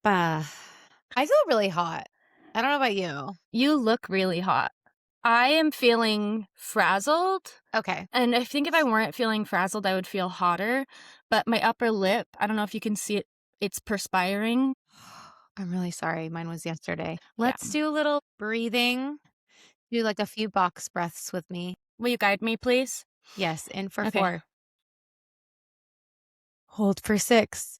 I feel really hot. I don't know about you. You look really hot. I am feeling frazzled. Okay. And I think if I weren't feeling frazzled, I would feel hotter. But my upper lip, I don't know if you can see it, it's perspiring. I'm really sorry. Mine was yesterday. Yeah. Let's do a little breathing. Do like a few box breaths with me. Will you guide me, please? Yes, in for Okay. 4. Hold for 6.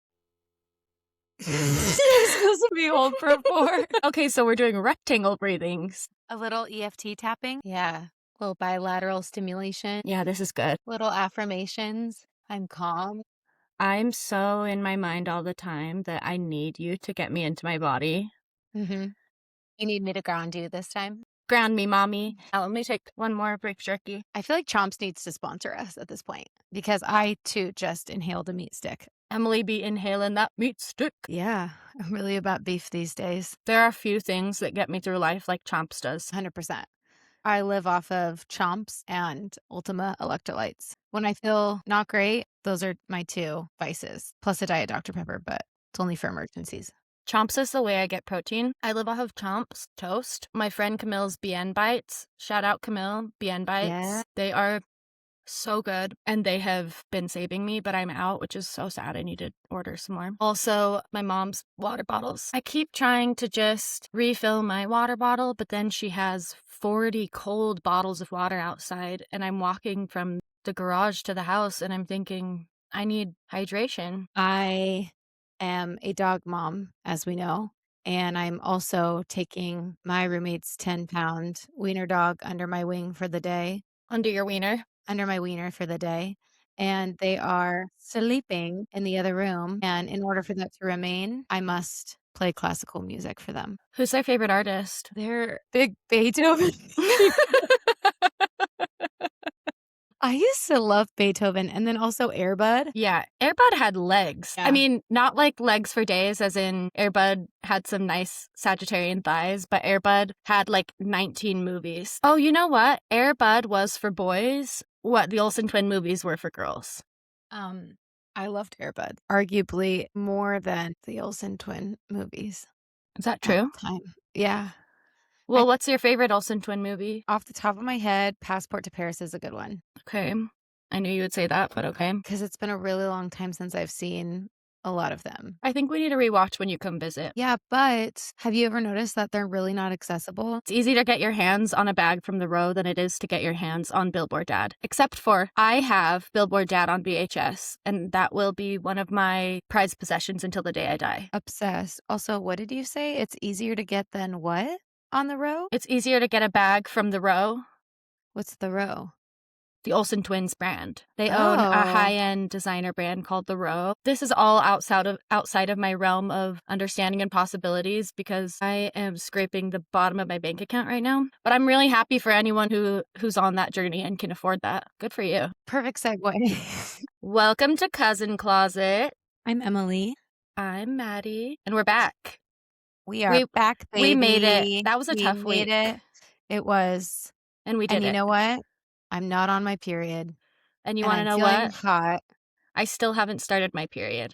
It's supposed to be hold for 4. Okay, so we're doing rectangle breathings. A little EFT tapping. Yeah. Little bilateral stimulation. Yeah, this is good. Little affirmations. I'm calm. I'm so in my mind all the time that I need you to get me into my body. Mm-hmm. You need me to ground you this time? Ground me, mommy. Now, let me take one more beef jerky. I feel like Chomps needs to sponsor us at this point because I too just inhaled a meat stick. Emily be inhaling that meat stick. Yeah, I'm really about beef these days. There are a few things that get me through life like Chomps does. 100%. I live off of Chomps and Ultima electrolytes. When I feel not great, those are my 2 vices, plus a Diet Dr. Pepper, but it's only for emergencies. Chomps is the way I get protein. I live off of Chomps toast. My friend Camille's BN Bites. Shout out Camille, BN Bites. Yeah. They are so good, and they have been saving me, but I'm out, which is so sad. I need to order some more. Also, my mom's water bottles. I keep trying to just refill my water bottle, but then she has 40 cold bottles of water outside, and I'm walking from the garage to the house, and I'm thinking, I need hydration. I am a dog mom, as we know, and I'm also taking my roommate's 10-pound wiener dog under my wing for the day. Under your wiener. Under my wiener for the day, and they are sleeping in the other room, and in order for that to remain, I must play classical music for them. Who's their favorite artist? They're big Beethoven. I used to love Beethoven and then also Air Bud. Yeah, Air Bud had legs. Yeah. I mean, not like legs for days, as in Air Bud had some nice Sagittarian thighs, but Air Bud had like 19 movies. Oh, you know what? Air Bud was for boys what the Olsen twin movies were for girls. I loved Air Bud, arguably more than the Olsen twin movies. Is that at true? the time. Yeah. Well, what's your favorite Olsen twin movie? Off the top of my head, Passport to Paris is a good one. Okay. I knew you would say that, but okay. Because it's been a really long time since I've seen a lot of them. I think we need to rewatch when you come visit. Yeah, but have you ever noticed that they're really not accessible? It's easier to get your hands on a bag from the row than it is to get your hands on Billboard Dad. Except for I have Billboard Dad on VHS, and that will be one of my prized possessions until the day I die. Obsessed. Also, what did you say? It's easier to get than what on the row? It's easier to get a bag from the row. What's the row? The Olsen Twins brand. They own a high-end designer brand called The Row. This is all outside of my realm of understanding and possibilities because I am scraping the bottom of my bank account right now. But I'm really happy for anyone who's on that journey and can afford that. Good for you. Perfect segue. Welcome to Cousin Closet. I'm Emily. I'm Maddy. And we're back. We are back, baby. We made it. That was a tough week. It was. And we did it. And you know what? I'm not on my period. And you want to know what? what? Hot. I still haven't started my period.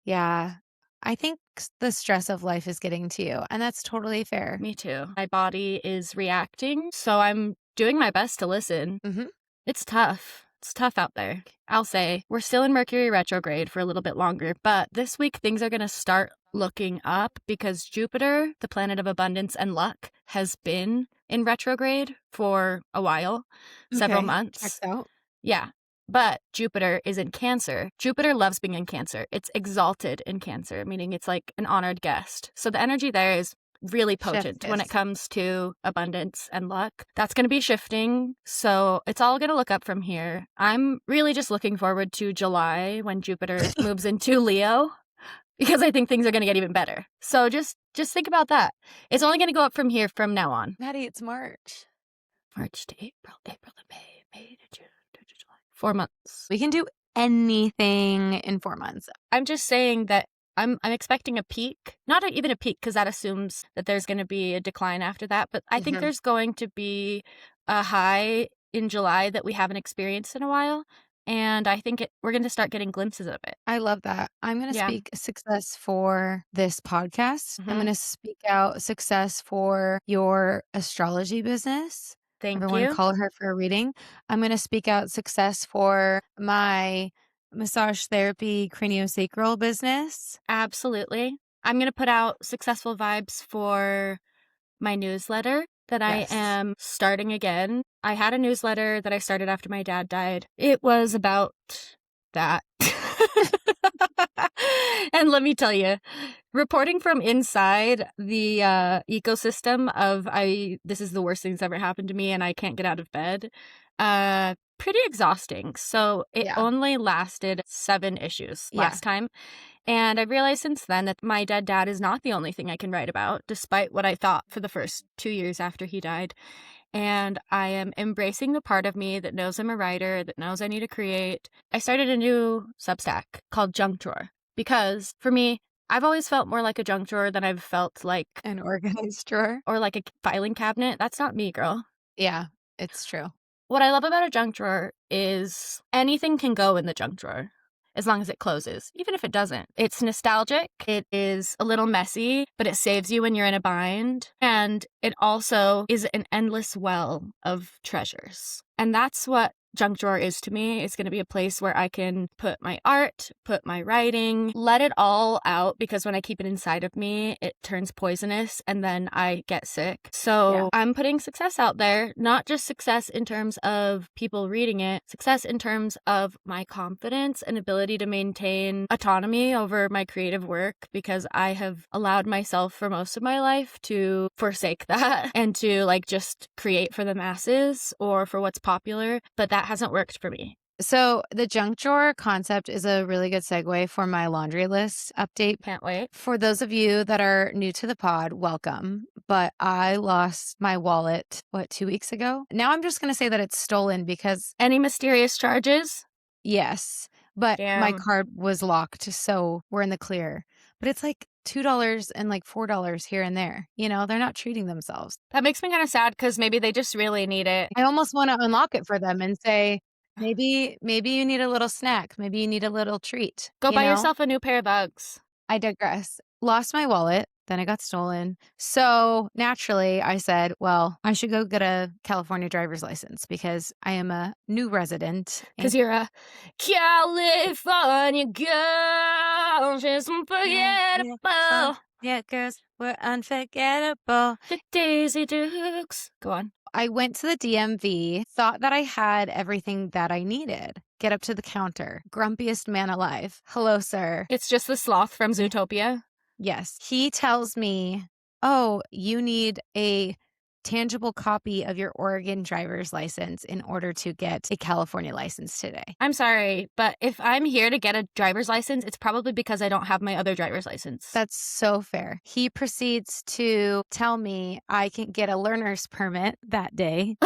Yeah. I think the stress of life is getting to you, and that's totally fair. Me too. My body is reacting, so I'm doing my best to listen. Mm-hmm. It's tough. It's tough out there. I'll say we're still in Mercury retrograde for a little bit longer, but this week things are going to start looking up because Jupiter, the planet of abundance and luck, has been in retrograde for a while, several months. Checks out. Yeah. But Jupiter is in Cancer. Jupiter loves being in Cancer. It's exalted in Cancer, meaning it's like an honored guest. So the energy there is really potent when it comes to abundance and luck. That's going to be shifting. So it's all going to look up from here. I'm really just looking forward to July when Jupiter moves into Leo because I think things are going to get even better. So just think about that. It's only going to go up from here from now on. Maddy, it's March. March to April, April to May, May to June, June to July. 4 months. We can do anything in 4 months. I'm just saying that I'm expecting a peak, not even a peak because that assumes that there's going to be a decline after that. But I think there's going to be a high in July that we haven't experienced in a while. and I think we're going to start getting glimpses of it. I love that. I'm going to speak success for this podcast. I'm going to speak out success for your astrology business. Thank Everyone you. call her for a reading. I'm going to speak out success for my massage therapy craniosacral business. Absolutely. I'm going to put out successful vibes for my newsletter that I am starting again. I had a newsletter that I started after my dad died. It was about that. And let me tell you, reporting from inside the ecosystem of this is the worst thing that's ever happened to me and I can't get out of bed, pretty exhausting. So it only lasted 7 issues last time. And I've realized since then that my dead dad is not the only thing I can write about, despite what I thought for the first 2 years after he died. And I am embracing the part of me that knows I'm a writer, that knows I need to create. I started a new Substack called Junk Drawer because for me, I've always felt more like a junk drawer than I've felt like an organized drawer or like a filing cabinet. That's not me, girl. Yeah, it's true. What I love about a junk drawer is anything can go in the junk drawer as long as it closes, even if it doesn't. It's nostalgic. It is a little messy, but it saves you when you're in a bind. And it also is an endless well of treasures. And that's what junk drawer is to me. It's going to be a place where I can put my art, put my writing, let it all out, because when I keep it inside of me, it turns poisonous and then I get sick. So I'm putting success out there, not just success in terms of people reading it, success in terms of my confidence and ability to maintain autonomy over my creative work, because I have allowed myself for most of my life to forsake that and to just create for the masses or for what's popular. But that hasn't worked for me. So the junk drawer concept is a really good segue for my laundry list update. Can't wait. For those of you that are new to the pod, welcome. But I lost my wallet, 2 weeks ago? Now I'm just going to say that it's stolen because... Any mysterious charges? Yes, but my card was locked, so we're in the clear. But it's like $2 and $4 here and there. You know, they're not treating themselves. That makes me kind of sad because maybe they just really need it. I almost want to unlock it for them and say, maybe you need a little snack. Maybe you need a little treat. Go buy yourself a new pair of Uggs. I digress. Lost my wallet. Then it got stolen. So naturally, I said, well, I should go get a California driver's license because I am a new resident. Because you're a California girl, just unforgettable. Yeah, girls, we're unforgettable. The Daisy Dukes. Go on. I went to the DMV, thought that I had everything that I needed. Get up to the counter. Grumpiest man alive. Hello, sir. It's just the sloth from Zootopia. Yes. He tells me, oh, you need a tangible copy of your Oregon driver's license in order to get a California license today. I'm sorry, but if I'm here to get a driver's license, it's probably because I don't have my other driver's license. That's so fair. He proceeds to tell me I can get a learner's permit that day.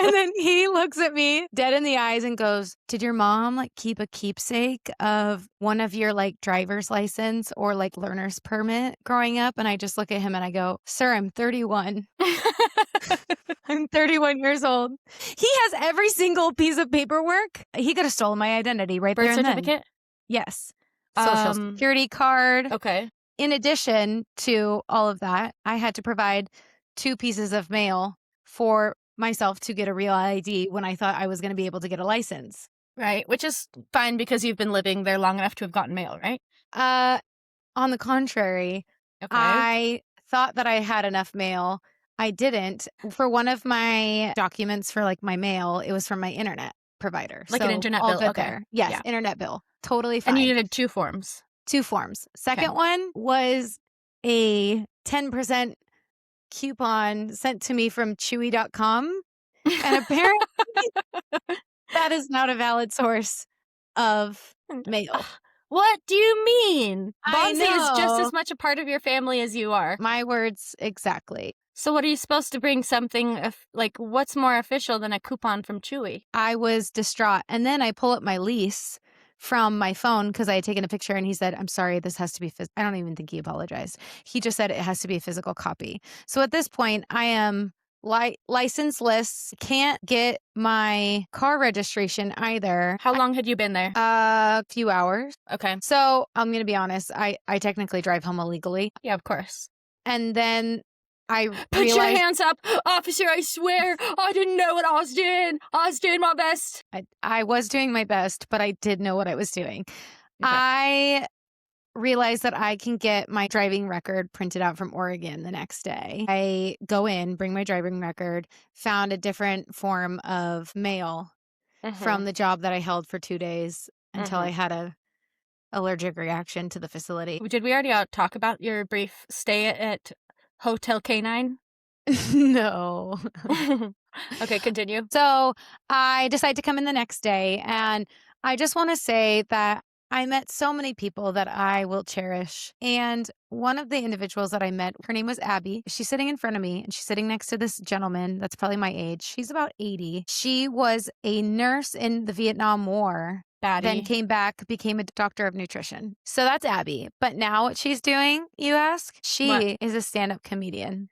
And then he looks at me dead in the eyes and goes, did your mom keep a keepsake of one of your driver's license or learner's permit growing up? And I just look at him and I go, sir, I'm 31. I'm 31 years old. He has every single piece of paperwork. He could have stolen my identity right there and then. Birth certificate? Yes. Social security card. Okay. In addition to all of that, I had to provide 2 pieces of mail for myself to get a real ID when I thought I was going to be able to get a license. Right, which is fine because you've been living there long enough to have gotten mail, right? On the contrary, I thought that I had enough mail. I didn't. For one of my documents for my mail, it was from my internet provider. Like an internet bill. Okay. There. Yes, internet bill. Totally fine. And you needed 2 forms. 2 forms. Second one was a 10% coupon sent to me from chewy.com. And apparently that is not a valid source of mail. What do you mean? I Bonzi know. is just as much a part of your family as you are. My words exactly. So what are you supposed to bring? Something what's more official than a coupon from Chewy? I was distraught. And then I pull up my lease from my phone because I had taken a picture and he said, I'm sorry, this has to be I don't even think he apologized. He just said it has to be a physical copy. So at this point, I am licenseless, can't get my car registration either. How long had you been there? A few hours. Okay. So I'm going to be honest. I technically drive home illegally. Yeah, of course. And then I Put realized, your hands up, officer, I swear, I didn't know what I was doing. I was doing my best. I was doing my best, but I did know what I was doing. Okay. I realized that I can get my driving record printed out from Oregon the next day. I go in, bring my driving record, found a different form of mail from the job that I held for 2 days until I had a allergic reaction to the facility. Did we already talk about your brief stay at Hotel K9? No. Okay, continue. So I decided to come in the next day, and I just want to say that I met so many people that I will cherish. And one of the individuals that I met, her name was Abby. She's sitting in front of me, and she's sitting next to this gentleman that's probably my age. She's about 80. She was a nurse in the Vietnam War. Maddy. Then came back, became a doctor of nutrition. So that's Abby. But now what she's doing, you ask? She is a stand-up comedian.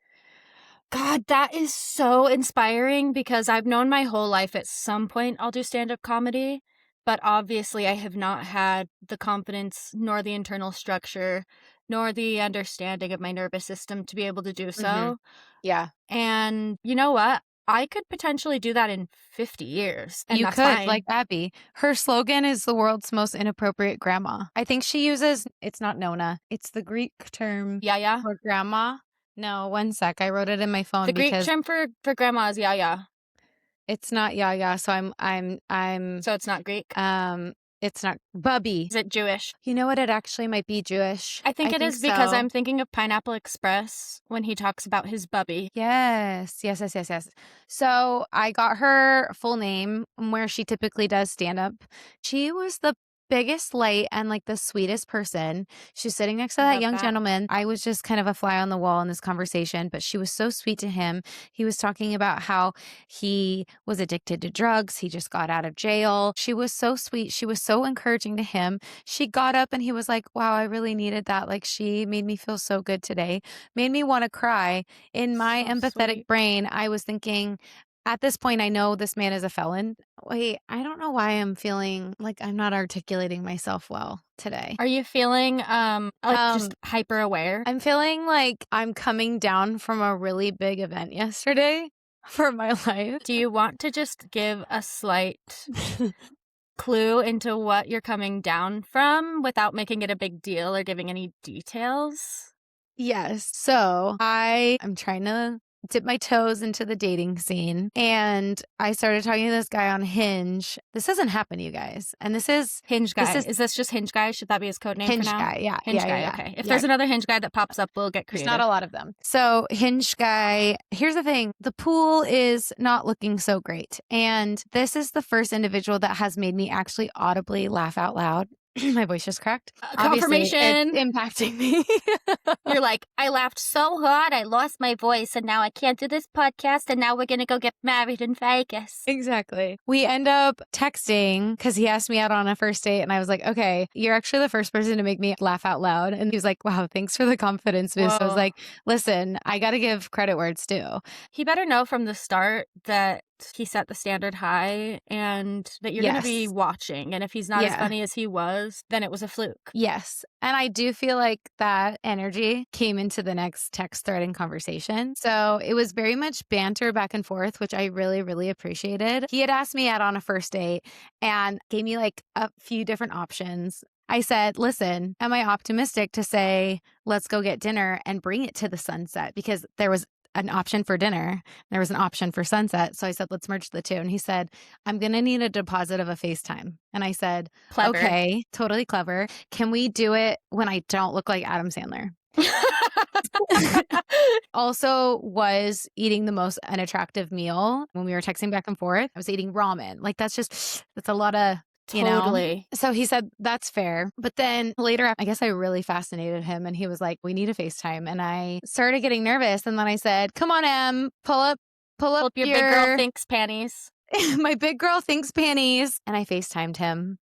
God, that is so inspiring because I've known my whole life at some point I'll do stand-up comedy, but obviously I have not had the confidence nor the internal structure nor the understanding of my nervous system to be able to do so. Yeah. And you know what? I could potentially do that in 50 years. And you that's could, fine. like Abby. Her slogan is the world's most inappropriate grandma. I think she uses, it's not Nona, it's the Greek term Yaya? for grandma. No, one sec. I wrote it in my phone. The Greek term for grandma is yaya. It's not yaya, so I'm So it's not Greek? It's not bubby. Is it Jewish? You know what? It actually might be Jewish. I think it is because I'm thinking of Pineapple Express when he talks about his bubby. Yes. So I got her full name where she typically does stand up. She was the biggest light and like the sweetest person. She's sitting next to that young gentleman. I was just kind of a fly on the wall in this conversation, but she was so sweet to him. He was talking about how he was addicted to drugs. He just got out of jail. She was so sweet. She was so encouraging to him. She got up and he was like, wow, I really needed that. Like she made me feel so good today. Made me want to cry. In my empathetic brain, I was thinking, at this point, I know this man is a felon. Wait, I don't know why I'm feeling like I'm not articulating myself well today. Are you feeling just hyper aware? I'm feeling like I'm coming down from a really big event yesterday for my life. Do you want to just give a slight clue into what you're coming down from without making it a big deal or giving any details? Yes. So I'm trying to dip my toes into the dating scene. And I started talking to this guy on Hinge. This doesn't happen, you guys. And this is Hinge Guy. Is this just Hinge Guy? Should that be his code name Hinge for now? Guy, yeah. Hinge Guy, okay. If there's another Hinge Guy that pops up, we'll get creative. There's not a lot of them. So Hinge Guy, here's the thing. The pool is not looking so great. And this is the first individual that has made me actually audibly laugh out loud. My voice just cracked. Confirmation. Obviously, it's impacting me. You're like, I laughed so hard, I lost my voice, and now I can't do this podcast, and now we're going to go get married in Vegas. Exactly. We end up texting because he asked me out on a first date, and I was like, okay, you're actually the first person to make me laugh out loud. And he was like, wow, thanks for the confidence boost. I was like, listen, I got to give credit where it's due. He better know from the start that he set the standard high and that you're going to be watching. And if he's not as funny as he was, then it was a fluke. Yes. And I do feel like that energy came into the next text thread and conversation. So it was very much banter back and forth, which I really, really appreciated. He had asked me out on a first date and gave me like a few different options. I said, listen, am I optimistic to say, let's go get dinner and bring it to the sunset? Because there was an option for dinner. There was an option for sunset. So I said, let's merge the two. And he said, I'm going to need a deposit of a FaceTime. And I said, clever. Okay, totally clever. Can we do it when I don't look like Adam Sandler? Also was eating the most unattractive meal when we were texting back and forth. I was eating ramen. Like that's a lot of, you know? So he said, that's fair. But then later, I guess I really fascinated him and he was like, we need a FaceTime. And I started getting nervous. And then I said, come on, Em, pull up your big girl thinks panties. My big girl thinks panties. And I FaceTimed him.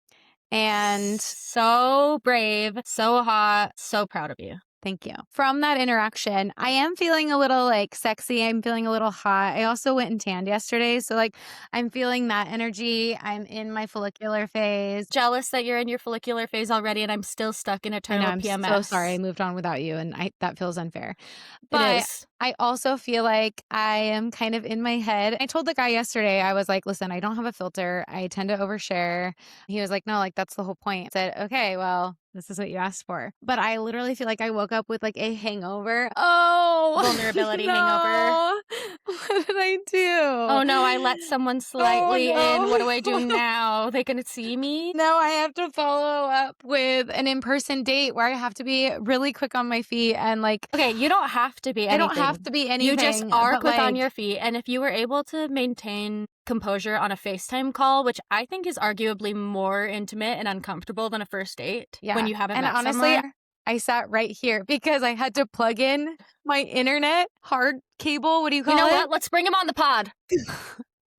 And so brave, so hot, so proud of you. Thank you. From that interaction, I am feeling a little like sexy. I'm feeling a little hot. I also went and tanned yesterday. So like I'm feeling that energy. I'm in my follicular phase. Jealous that you're in your follicular phase already and I'm still stuck in a I know, terminal I'm PMS. so sorry I moved on without you, and that feels unfair. It But is. I also feel like I am kind of in my head. I told the guy yesterday, I was like, listen, I don't have a filter. I tend to overshare. He was like, no, like that's the whole point. I said, okay, well, this is what you asked for. But I literally feel like I woke up with like a hangover. Oh, Vulnerability no. hangover. What did I do? Oh no, I let someone slightly in. What do I do now? They gonna see me? No, I have to follow up with an in-person date where I have to be really quick on my feet and like. Okay, you don't have to be anything. I don't have to be anything. You just are quick on like, your feet. And if you were able to maintain composure on a FaceTime call, which I think is arguably more intimate and uncomfortable than a first date when you haven't met honestly, someone. I sat right here because I had to plug in my internet hard cable. What do you call it? You know what? Let's bring him on the pod.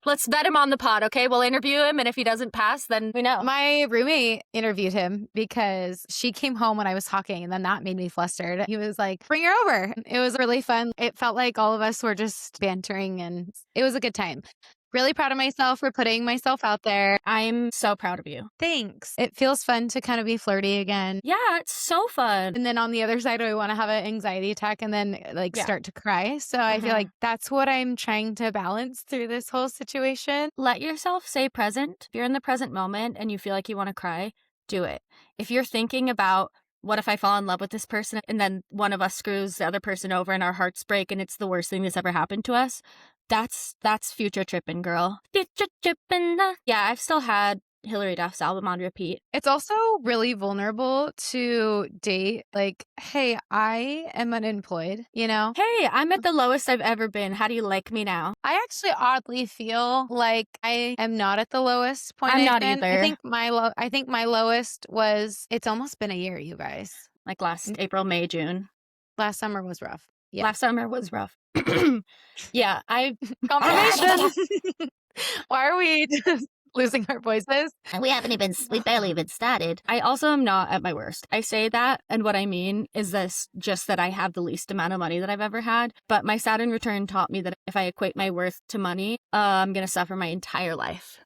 Let's vet him on the pod, okay? We'll interview him, and if he doesn't pass, then we know. My roommate interviewed him because she came home when I was talking, and then that made me flustered. He was like, bring her over. It was really fun. It felt like all of us were just bantering, and it was a good time. Really proud of myself for putting myself out there. I'm so proud of you. Thanks. It feels fun to kind of be flirty again. Yeah, it's so fun. And then on the other side, I want to have an anxiety attack and then like start to cry. So I feel like that's what I'm trying to balance through this whole situation. Let yourself stay present. If you're in the present moment and you feel like you want to cry, do it. If you're thinking about, what if I fall in love with this person and then one of us screws the other person over and our hearts break and it's the worst thing that's ever happened to us? That's future tripping, girl. Future tripping. Yeah, I've still had Hilary Duff's album on repeat. It's also really vulnerable to date like, hey, I am unemployed, you know? Hey, I'm at the lowest I've ever been. How do you like me now? I actually oddly feel like I am not at the lowest point. I'm not either. I think my lowest was, it's almost been a year, you guys. Like last April, May, June. Last summer was rough. Yeah. Last summer was rough. Yeah, confirmation. Why are we just losing our voices? We barely even started. I also am not at my worst. I say that, and what I mean is this, just that I have the least amount of money that I've ever had. But my Saturn return taught me that if I equate my worth to money, I'm going to suffer my entire life.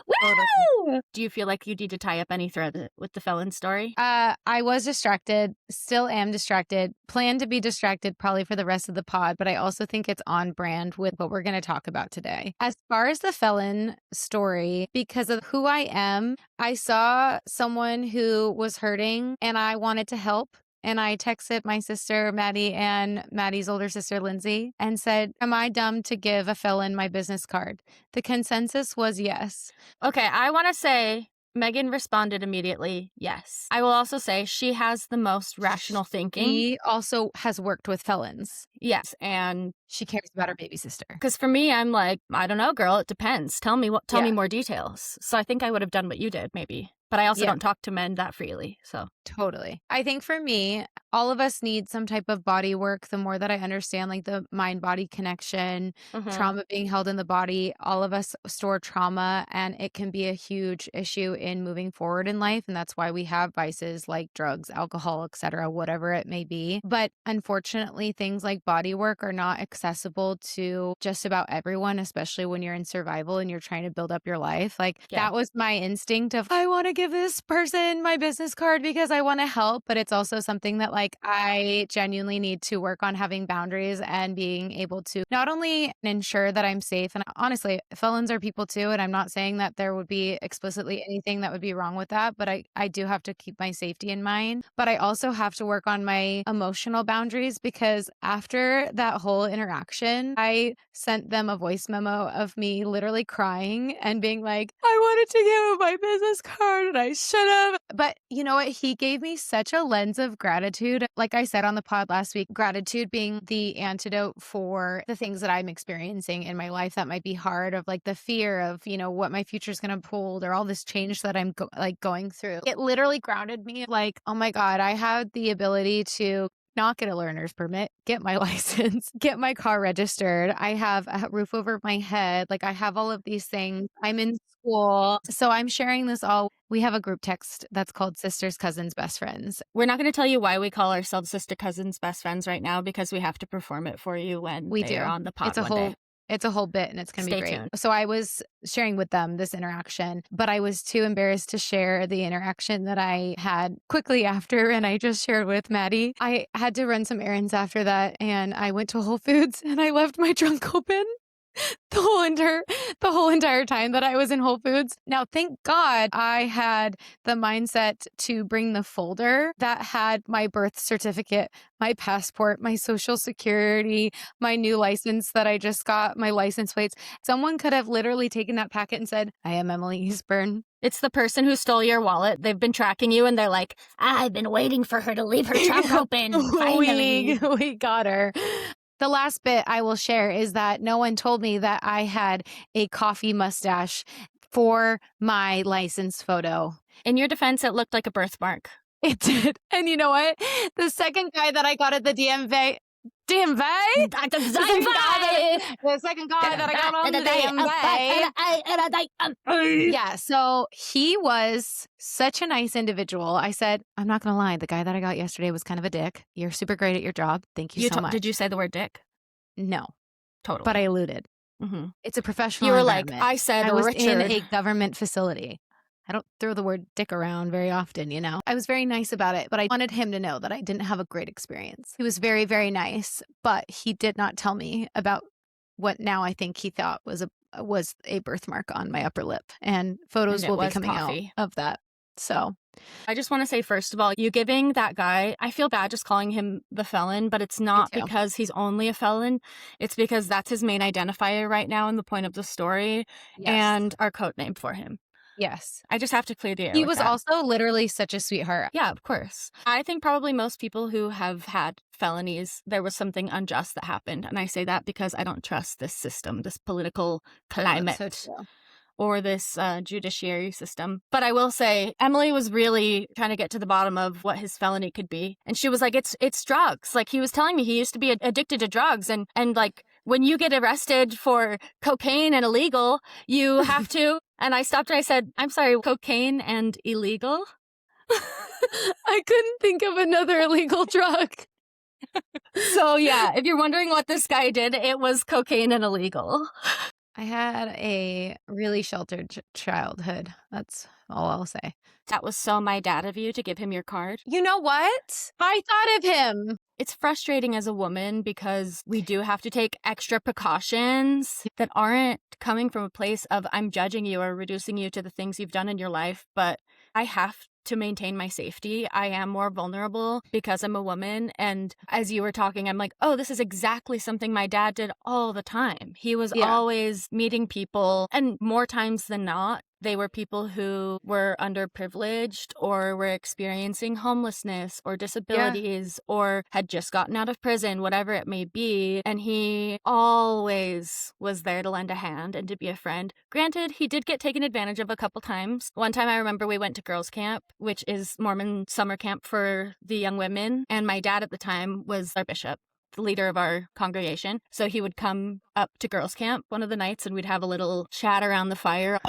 Woo! Do you feel like you need to tie up any thread with the felon story? I was distracted, still am distracted, plan to be distracted probably for the rest of the pod, but I also think it's on brand with what we're going to talk about today. As far as the felon story, because of who I am, I saw someone who was hurting and I wanted to help. And I texted my sister, Maddy, and Maddy's older sister, Lindsay, and said, am I dumb to give a felon my business card? The consensus was yes. Okay, I want to say Megan responded immediately, yes. I will also say she has the most rational thinking. She also has worked with felons. Yes, and she cares about her baby sister. Because for me, I'm like, I don't know, girl, it depends. Tell me more details. So I think I would have done what you did, maybe. But I also don't talk to men that freely, so. Totally. I think for me, all of us need some type of body work. The more that I understand, like the mind-body connection, trauma being held in the body, all of us store trauma, and it can be a huge issue in moving forward in life. And that's why we have vices like drugs, alcohol, etc., whatever it may be. But unfortunately, things like body work are not accessible to just about everyone, especially when you're in survival and you're trying to build up your life. Like that was my instinct of, I want to give this person my business card because I want to help, but it's also something that like I genuinely need to work on having boundaries and being able to not only ensure that I'm safe, and honestly, felons are people too, and I'm not saying that there would be explicitly anything that would be wrong with that, but I do have to keep my safety in mind. But I also have to work on my emotional boundaries because after that whole interaction, I sent them a voice memo of me literally crying and being like, I wanted to give him my business card and I should have. But you know what? He gave me such a lens of gratitude. Like I said on the pod last week, gratitude being the antidote for the things that I'm experiencing in my life that might be hard, of like the fear of, you know, what my future is going to hold or all this change that I'm going through. It literally grounded me like, oh my God, I had the ability to not get a learner's permit, get my license, get my car registered. I have a roof over my head. Like, I have all of these things. I'm in school. So I'm sharing this all. We have a group text that's called Sisters, Cousins, Best Friends. We're not going to tell you why we call ourselves sister cousins best friends right now, because we have to perform it for you when they're on the pod one day. It's a whole bit, and it's going to be great. Tuned. So I was sharing with them this interaction, but I was too embarrassed to share the interaction that I had quickly after, and I just shared with Maddy. I had to run some errands after that, and I went to Whole Foods, and I left my trunk open the whole entire time that I was in Whole Foods. Now, thank God I had the mindset to bring the folder that had my birth certificate, my passport, my social security, my new license that I just got, my license plates. Someone could have literally taken that packet and said, I am Emily Eastburn. It's the person who stole your wallet. They've been tracking you, and they're like, I've been waiting for her to leave her trunk open. Finally. We got her. The last bit I will share is that no one told me that I had a coffee mustache for my license photo. In your defense, it looked like a birthmark. It did. And you know what? The second guy that I got at the DMV, the second guy that I got on the DMV. Yeah, so he was such a nice individual. I said, I'm not going to lie. The guy that I got yesterday was kind of a dick. You're super great at your job. Thank you so much. Did you say the word dick? No. Totally. But I alluded. Mm-hmm. It's a professional You were like, I said, I was Richard. in a government facility. I don't throw the word dick around very often, you know. I was very nice about it, but I wanted him to know that I didn't have a great experience. He was very, very nice, but he did not tell me about what now I think he thought was a birthmark on my upper lip, and photos will be coming out of that. So I just want to say, first of all, you giving that guy, I feel bad just calling him the felon, but it's not because he's only a felon. It's because that's his main identifier right now in the point of the story, and our code name for him. Yes. I just have to clear the air. He was also literally such a sweetheart. Yeah, of course. I think probably most people who have had felonies, there was something unjust that happened. And I say that because I don't trust this system, this political climate. That's so true. Or this judiciary system. But I will say, Emily was really trying to get to the bottom of what his felony could be. And she was like, it's drugs. Like, he was telling me he used to be addicted to drugs. And like, when you get arrested for cocaine and illegal, you have to. And I stopped and I said, I'm sorry, cocaine and illegal? I couldn't think of another illegal drug. So yeah, if you're wondering what this guy did, it was cocaine and illegal. I had a really sheltered childhood. That's all I'll say. That was so my dad of you to give him your card. You know what? I thought of him. It's frustrating as a woman because we do have to take extra precautions that aren't coming from a place of I'm judging you or reducing you to the things you've done in your life, but I have to maintain my safety. I am more vulnerable because I'm a woman. And as you were talking, I'm like, oh, this is exactly something my dad did all the time. He was always meeting people, and more times than not, they were people who were underprivileged or were experiencing homelessness or disabilities or had just gotten out of prison, whatever it may be. And he always was there to lend a hand and to be a friend. Granted, he did get taken advantage of a couple times. One time I remember we went to girls' camp, which is Mormon summer camp for the young women. And my dad at the time was our bishop, the leader of our congregation. So he would come up to girls' camp one of the nights and we'd have a little chat around the fire.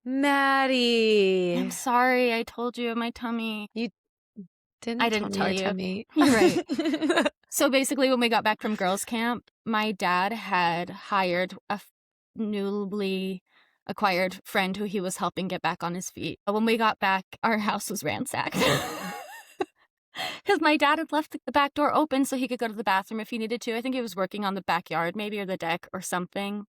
Maddy. I'm sorry, I told you my tummy. You didn't I didn't tell you. Tummy. You're right. So basically when we got back from girls' camp, my dad had hired a newly acquired friend who he was helping get back on his feet. When we got back, our house was ransacked. Because my dad had left the back door open so he could go to the bathroom if he needed to. I think he was working on the backyard maybe, or the deck or something.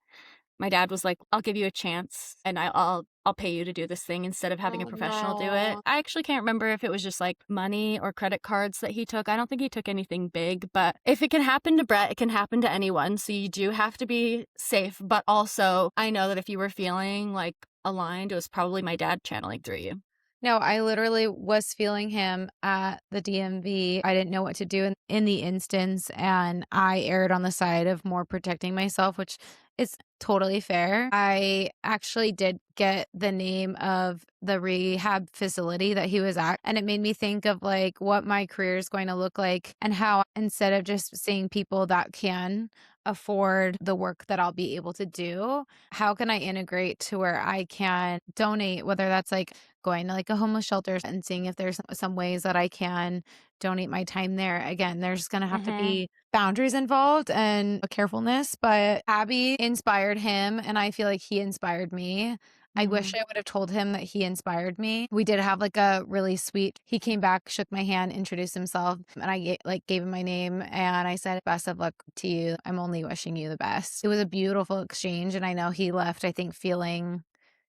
My dad was like, I'll give you a chance and I'll pay you to do this thing instead of having a professional do it. I actually can't remember if it was just like money or credit cards that he took. I don't think he took anything big, but if it can happen to Brett, it can happen to anyone. So you do have to be safe. But also, I know that if you were feeling like aligned, it was probably my dad channeling through you. No, I literally was feeling him at the DMV. I didn't know what to do in the instance, and I erred on the side of more protecting myself, which is totally fair. I actually did get the name of the rehab facility that he was at, and it made me think of like what my career is going to look like and how instead of just seeing people that can afford the work that I'll be able to do, how can I integrate to where I can donate, whether that's like going to like a homeless shelter and seeing if there's some ways that I can donate my time there. Again, there's going to have to Mhm. be boundaries involved and a carefulness, but Abby inspired him and I feel like he inspired me. I wish Mhm. I would have told him that he inspired me. We did have like a really sweet, he came back, shook my hand, introduced himself, and I gave him my name and I said, best of luck to you. I'm only wishing you the best. It was a beautiful exchange. And I know he left, I think, feeling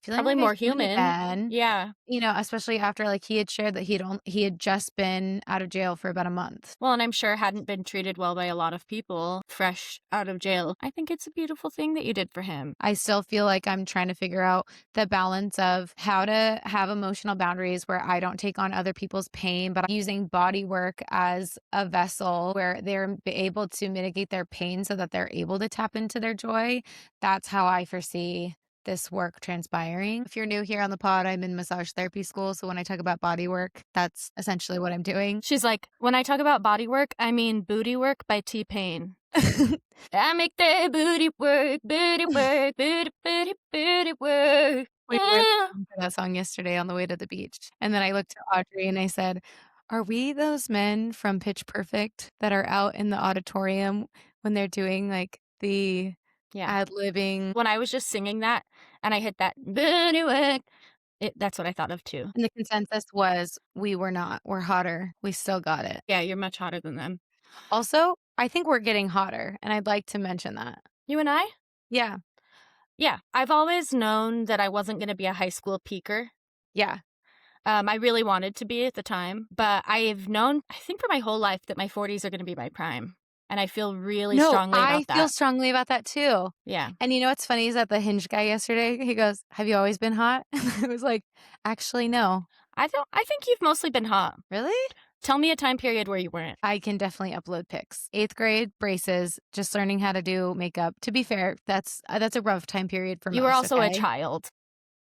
Probably like I more should human. again, Yeah. especially after like he had shared that he had just been out of jail for about a month. Well, and I'm sure hadn't been treated well by a lot of people fresh out of jail. I think it's a beautiful thing that you did for him. I still feel like I'm trying to figure out the balance of how to have emotional boundaries where I don't take on other people's pain, but using body work as a vessel where they're able to mitigate their pain so that they're able to tap into their joy. That's how I foresee this work transpiring. If you're new here on the pod, I'm in massage therapy school. So when I talk about body work, that's essentially what I'm doing. She's like, when I talk about body work, I mean booty work by T-Pain. I make that booty work, booty work, booty, booty, booty work. We were listening to that song yesterday on the way to the beach. And then I looked at Audrey and I said, are we those men from Pitch Perfect that are out in the auditorium when they're doing like the Yeah. ad-libbing? When I was just singing that and I hit that booty work, that's what I thought of too. And the consensus was we were not. We're hotter. We still got it. Yeah, you're much hotter than them. Also, I think we're getting hotter, and I'd like to mention that. You and I? Yeah. Yeah. I've always known that I wasn't going to be a high school peaker. Yeah. I really wanted to be at the time, but I've known, I think for my whole life, that my 40s are going to be my prime. And I feel really No, strongly I about feel that. strongly about that too. Yeah. And you know what's funny is that the Hinge guy yesterday, he goes, "Have you always been hot?" And I was like, "Actually, no." I think you've mostly been hot. Really? Tell me a time period where you weren't. I can definitely upload pics. 8th grade, braces, just learning how to do makeup. To be fair, that's a rough time period for You were most, also a okay? child.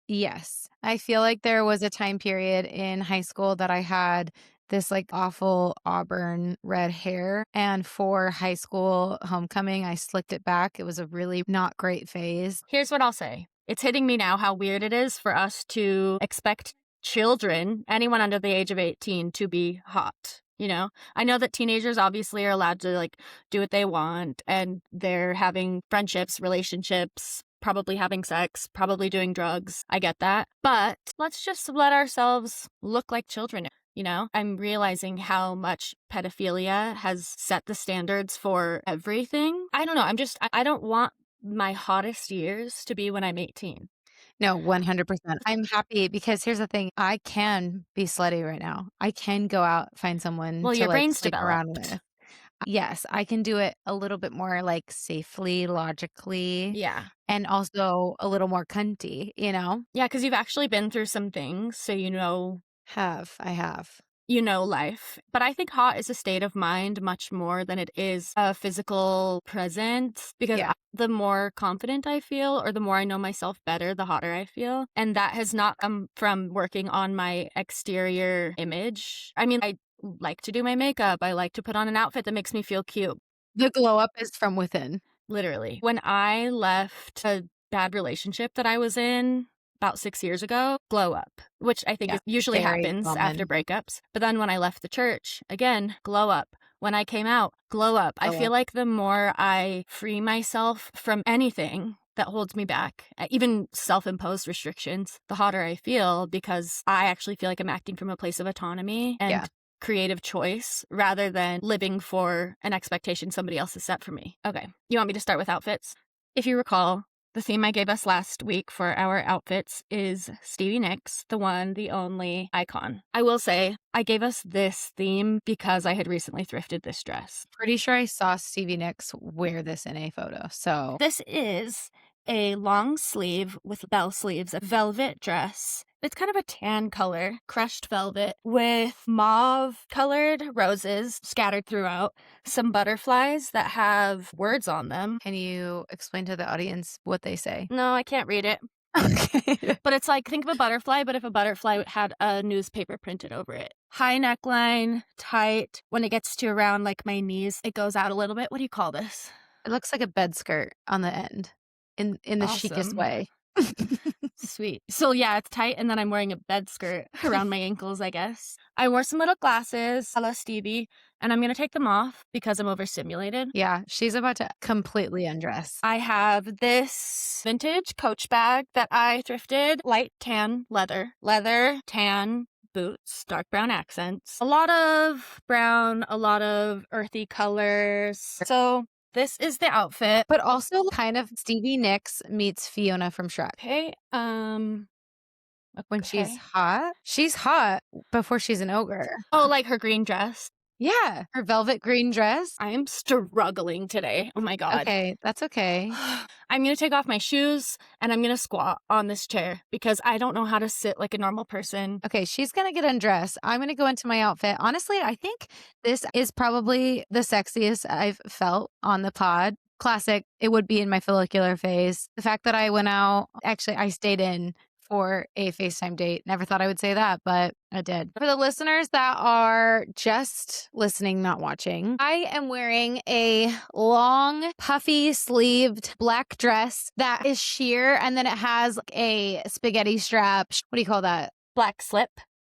Yes. I feel like there was a time period in high school that I had this like awful auburn red hair. And for high school homecoming, I slicked it back. It was a really not great phase. Here's what I'll say. It's hitting me now how weird it is for us to expect children, anyone under the age of 18, to be hot. You know, I know that teenagers obviously are allowed to like do what they want and they're having friendships, relationships, probably having sex, probably doing drugs. I get that. But let's just let ourselves look like children. You know, I'm realizing how much pedophilia has set the standards for everything. I don't know. I don't want my hottest years to be when I'm 18. No, 100%. I'm happy because here's the thing. I can be slutty right now. I can go out, find someone Well, to your like brain's sleep around developed. with. Yes, I can do it a little bit more like safely, logically, Yeah. and also a little more cunty, you know? Yeah, because you've actually been through some things, so I have. you know life. But I think hot is a state of mind much more than it is a physical presence because Yeah. the more confident I feel or the more I know myself better, the hotter I feel. And that has not come from working on my exterior image. I mean, I like to do my makeup. I like to put on an outfit that makes me feel cute. The glow up is from within. Literally. When I left a bad relationship that I was in about 6 years ago, glow up, which I think Yeah, usually very happens common. after breakups. But then when I left the church, again, glow up. When I came out, glow up. I Glow feel up. like the more I free myself from anything that holds me back, even self-imposed restrictions, the hotter I feel because I actually feel like I'm acting from a place of autonomy and Yeah. creative choice rather than living for an expectation somebody else has set for me. Okay, you want me to start with outfits? If you recall, the theme I gave us last week for our outfits is Stevie Nicks, the one, the only icon. I will say, I gave us this theme because I had recently thrifted this dress. Pretty sure I saw Stevie Nicks wear this in a photo. So This is a long sleeve with bell sleeves, a velvet dress. It's kind of a tan color, crushed velvet with mauve-colored roses scattered throughout, some butterflies that have words on them. Can you explain to the audience what they say? No, I can't read it. Okay. But it's like, think of a butterfly, but if a butterfly had a newspaper printed over it. High neckline, tight. When it gets to around like my knees, it goes out a little bit. What do you call this? It looks like a bed skirt on the end in the chicest Awesome. way. Sweet. So yeah, it's tight, and then I'm wearing a bed skirt around my ankles, I guess. I wore some little glasses, a la Stevie, and I'm gonna take them off because I'm overstimulated. Yeah, she's about to completely undress. I have this vintage Coach bag that I thrifted, light tan leather, tan boots, dark brown accents, a lot of brown, a lot of earthy colors. So this is the outfit. But also kind of Stevie Nicks meets Fiona from Shrek. Okay, When she's hot before she's an ogre. Oh, like her green dress. Yeah, her velvet green dress. I am struggling today. Oh my God. Okay, that's okay. I'm going to take off my shoes and I'm going to squat on this chair because I don't know how to sit like a normal person. Okay, she's going to get undressed. I'm going to go into my outfit. Honestly, I think this is probably the sexiest I've felt on the pod. Classic. It would be in my follicular phase. The fact that I went out, actually, I stayed in for a FaceTime date. Never thought I would say that, but I did. For the listeners that are just listening, not watching, I am wearing a long, puffy sleeved black dress that is sheer, and then it has like a spaghetti strap. What do you call that? Black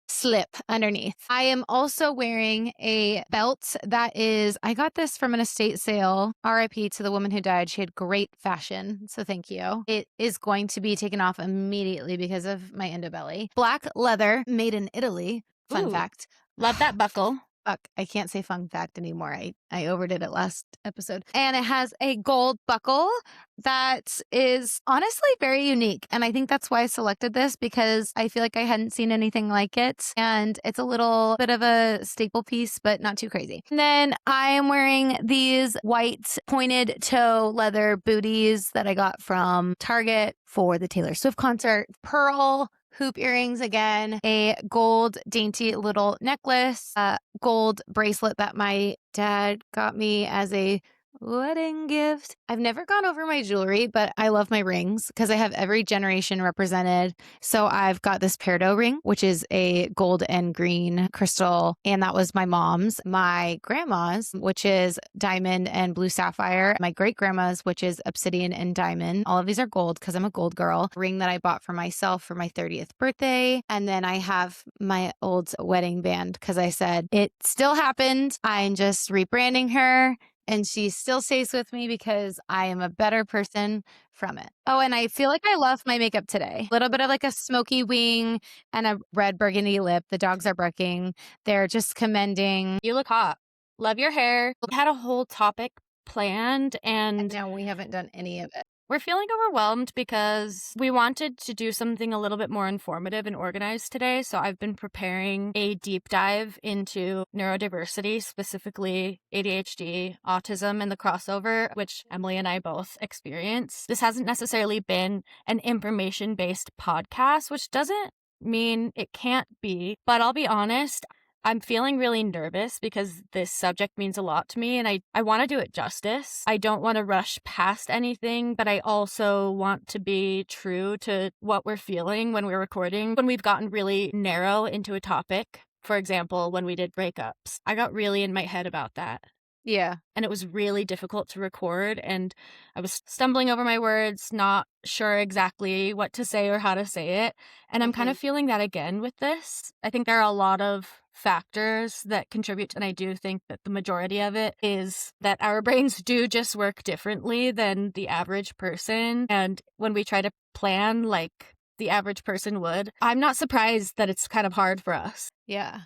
Slip underneath. I am also wearing a belt that is, I got this from an estate sale. RIP to the woman who died. She had great fashion. So thank you. It is going to be taken off immediately because of my underbelly. Black leather made in Italy. Fun fact. Love that buckle. Fuck, I can't say fun fact anymore. I overdid it last episode. And it has a gold buckle that is honestly very unique. And I think that's why I selected this, because I feel like I hadn't seen anything like it. And it's a little bit of a staple piece, but not too crazy. And then I am wearing these white pointed toe leather booties that I got from Target for the Taylor Swift concert. Pearl hoop earrings again, a gold dainty little necklace, a gold bracelet that my dad got me as a wedding gift. I've never gone over my jewelry, but I love my rings because I have every generation represented. So I've got this peridot ring, which is a gold and green crystal, and that was my mom's. My grandma's, which is diamond and blue sapphire. My great grandma's, which is obsidian and diamond. All of these are gold because I'm a gold girl. Ring that I bought for myself for my 30th birthday. And then I have my old wedding band because I said it still happened. I'm just rebranding her. And she still stays with me because I am a better person from it. Oh, and I feel like I love my makeup today. A little bit of like a smoky wing and a red burgundy lip. The dogs are barking. They're just commending. You look hot. Love your hair. We had a whole topic planned and no, we haven't done any of it. We're feeling overwhelmed because we wanted to do something a little bit more informative and organized today. So I've been preparing a deep dive into neurodiversity, specifically ADHD, autism, and the crossover, which Emily and I both experience. This hasn't necessarily been an information-based podcast, which doesn't mean it can't be, but I'll be honest, I'm feeling really nervous because this subject means a lot to me and I want to do it justice. I don't want to rush past anything, but I also want to be true to what we're feeling when we're recording. When we've gotten really narrow into a topic, for example, when we did breakups, I got really in my head about that. Yeah. And it was really difficult to record and I was stumbling over my words, not sure exactly what to say or how to say it. And I'm kind of feeling that again with this. I think there are a lot of factors that contribute, and I do think that the majority of it is that our brains do just work differently than the average person. And when we try to plan like the average person would, I'm not surprised that it's kind of hard for us. Yeah,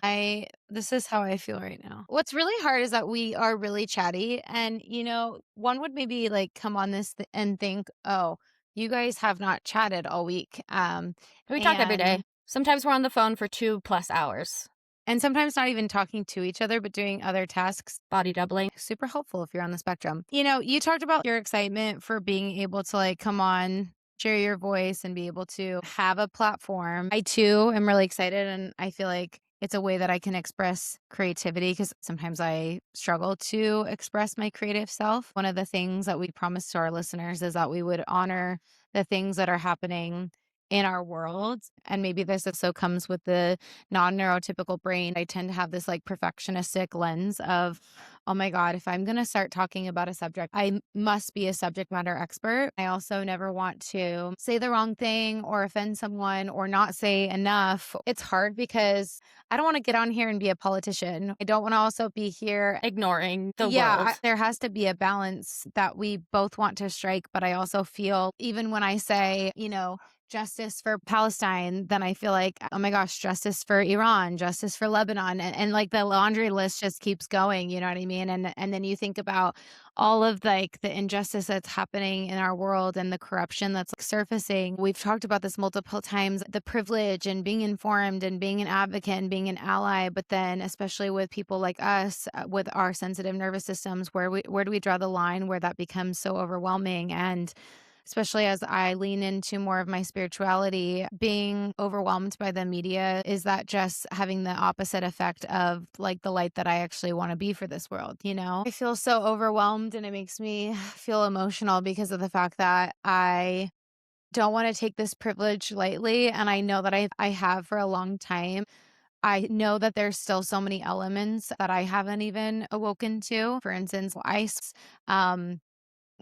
this is how I feel right now. What's really hard is that we are really chatty, and you know, one would maybe like come on this and think, oh, you guys have not chatted all week. We talk every day. Sometimes we're on the phone for 2+ hours. And sometimes not even talking to each other, but doing other tasks. Body doubling. Super helpful if you're on the spectrum. You know, you talked about your excitement for being able to like come on share your voice and be able to have a platform. I too am really excited, and I feel like it's a way that I can express creativity because sometimes I struggle to express my creative self. One of the things that we promised to our listeners is that we would honor the things that are happening in our world. And maybe this also comes with the non-neurotypical brain. I tend to have this like perfectionistic lens of, oh my God, if I'm going to start talking about a subject, I must be a subject matter expert. I also never want to say the wrong thing or offend someone or not say enough. It's hard because I don't want to get on here and be a politician. I don't want to also be here ignoring the world. There has to be a balance that we both want to strike. But I also feel, even when I say, justice for Palestine, then I feel like, oh my gosh, justice for Iran, justice for Lebanon. And like the laundry list just keeps going, you know what I mean? And then you think about all of like the injustice that's happening in our world and the corruption that's like surfacing. We've talked about this multiple times, the privilege and being informed and being an advocate and being an ally. But then especially with people like us with our sensitive nervous systems, where do we draw the line where that becomes so overwhelming? And especially as I lean into more of my spirituality, being overwhelmed by the media, is that just having the opposite effect of like the light that I actually want to be for this world, I feel so overwhelmed, and it makes me feel emotional because of the fact that I don't want to take this privilege lightly. And I know that I have for a long time. I know that there's still so many elements that I haven't even awoken to. For instance, ICE,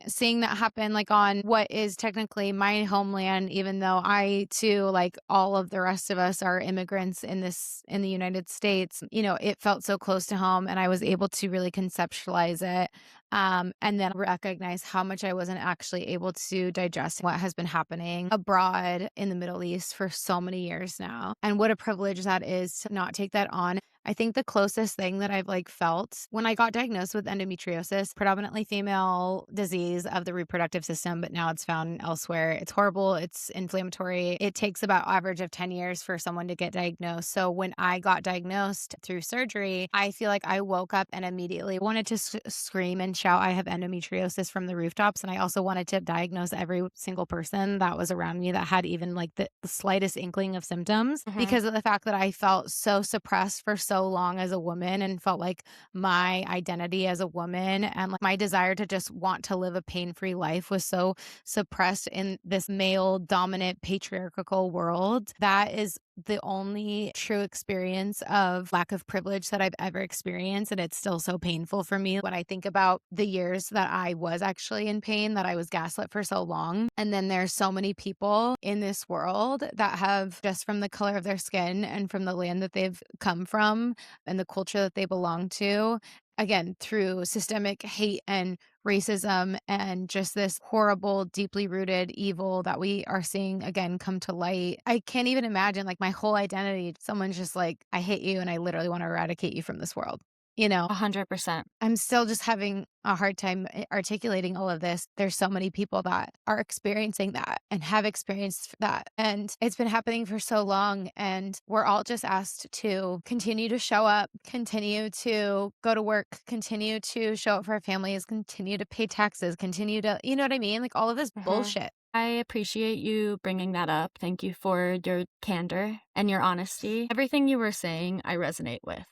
seeing that happen like on what is technically my homeland, even though I too, like all of the rest of us, are immigrants in the United States, it felt so close to home, and I was able to really conceptualize it. And then recognize how much I wasn't actually able to digest what has been happening abroad in the Middle East for so many years now. And what a privilege that is to not take that on. I think the closest thing that I've like felt when I got diagnosed with endometriosis, predominantly female disease of the reproductive system, but now it's found elsewhere. It's horrible. It's inflammatory. It takes about average of 10 years for someone to get diagnosed. So when I got diagnosed through surgery, I feel like I woke up and immediately wanted to scream and shout, I have endometriosis from the rooftops. And I also wanted to diagnose every single person that was around me that had even like the slightest inkling of symptoms, because of the fact that I felt so suppressed for so long as a woman, and felt like my identity as a woman and like my desire to just want to live a pain-free life was so suppressed in this male dominant patriarchal world. That is the only true experience of lack of privilege that I've ever experienced. And it's still so painful for me when I think about the years that I was actually in pain, that I was gaslit for so long. And then there's so many people in this world that have, just from the color of their skin and from the land that they've come from and the culture that they belong to, again, through systemic hate and racism and just this horrible, deeply rooted evil that we are seeing again come to light. I can't even imagine like my whole identity. Someone's just like, I hate you and I literally want to eradicate you from this world. 100%. I'm still just having a hard time articulating all of this. There's so many people that are experiencing that and have experienced that. And it's been happening for so long. And we're all just asked to continue to show up, continue to go to work, continue to show up for our families, continue to pay taxes, continue to, you know what I mean? Like all of this bullshit. I appreciate you bringing that up. Thank you for your candor and your honesty. Everything you were saying, I resonate with.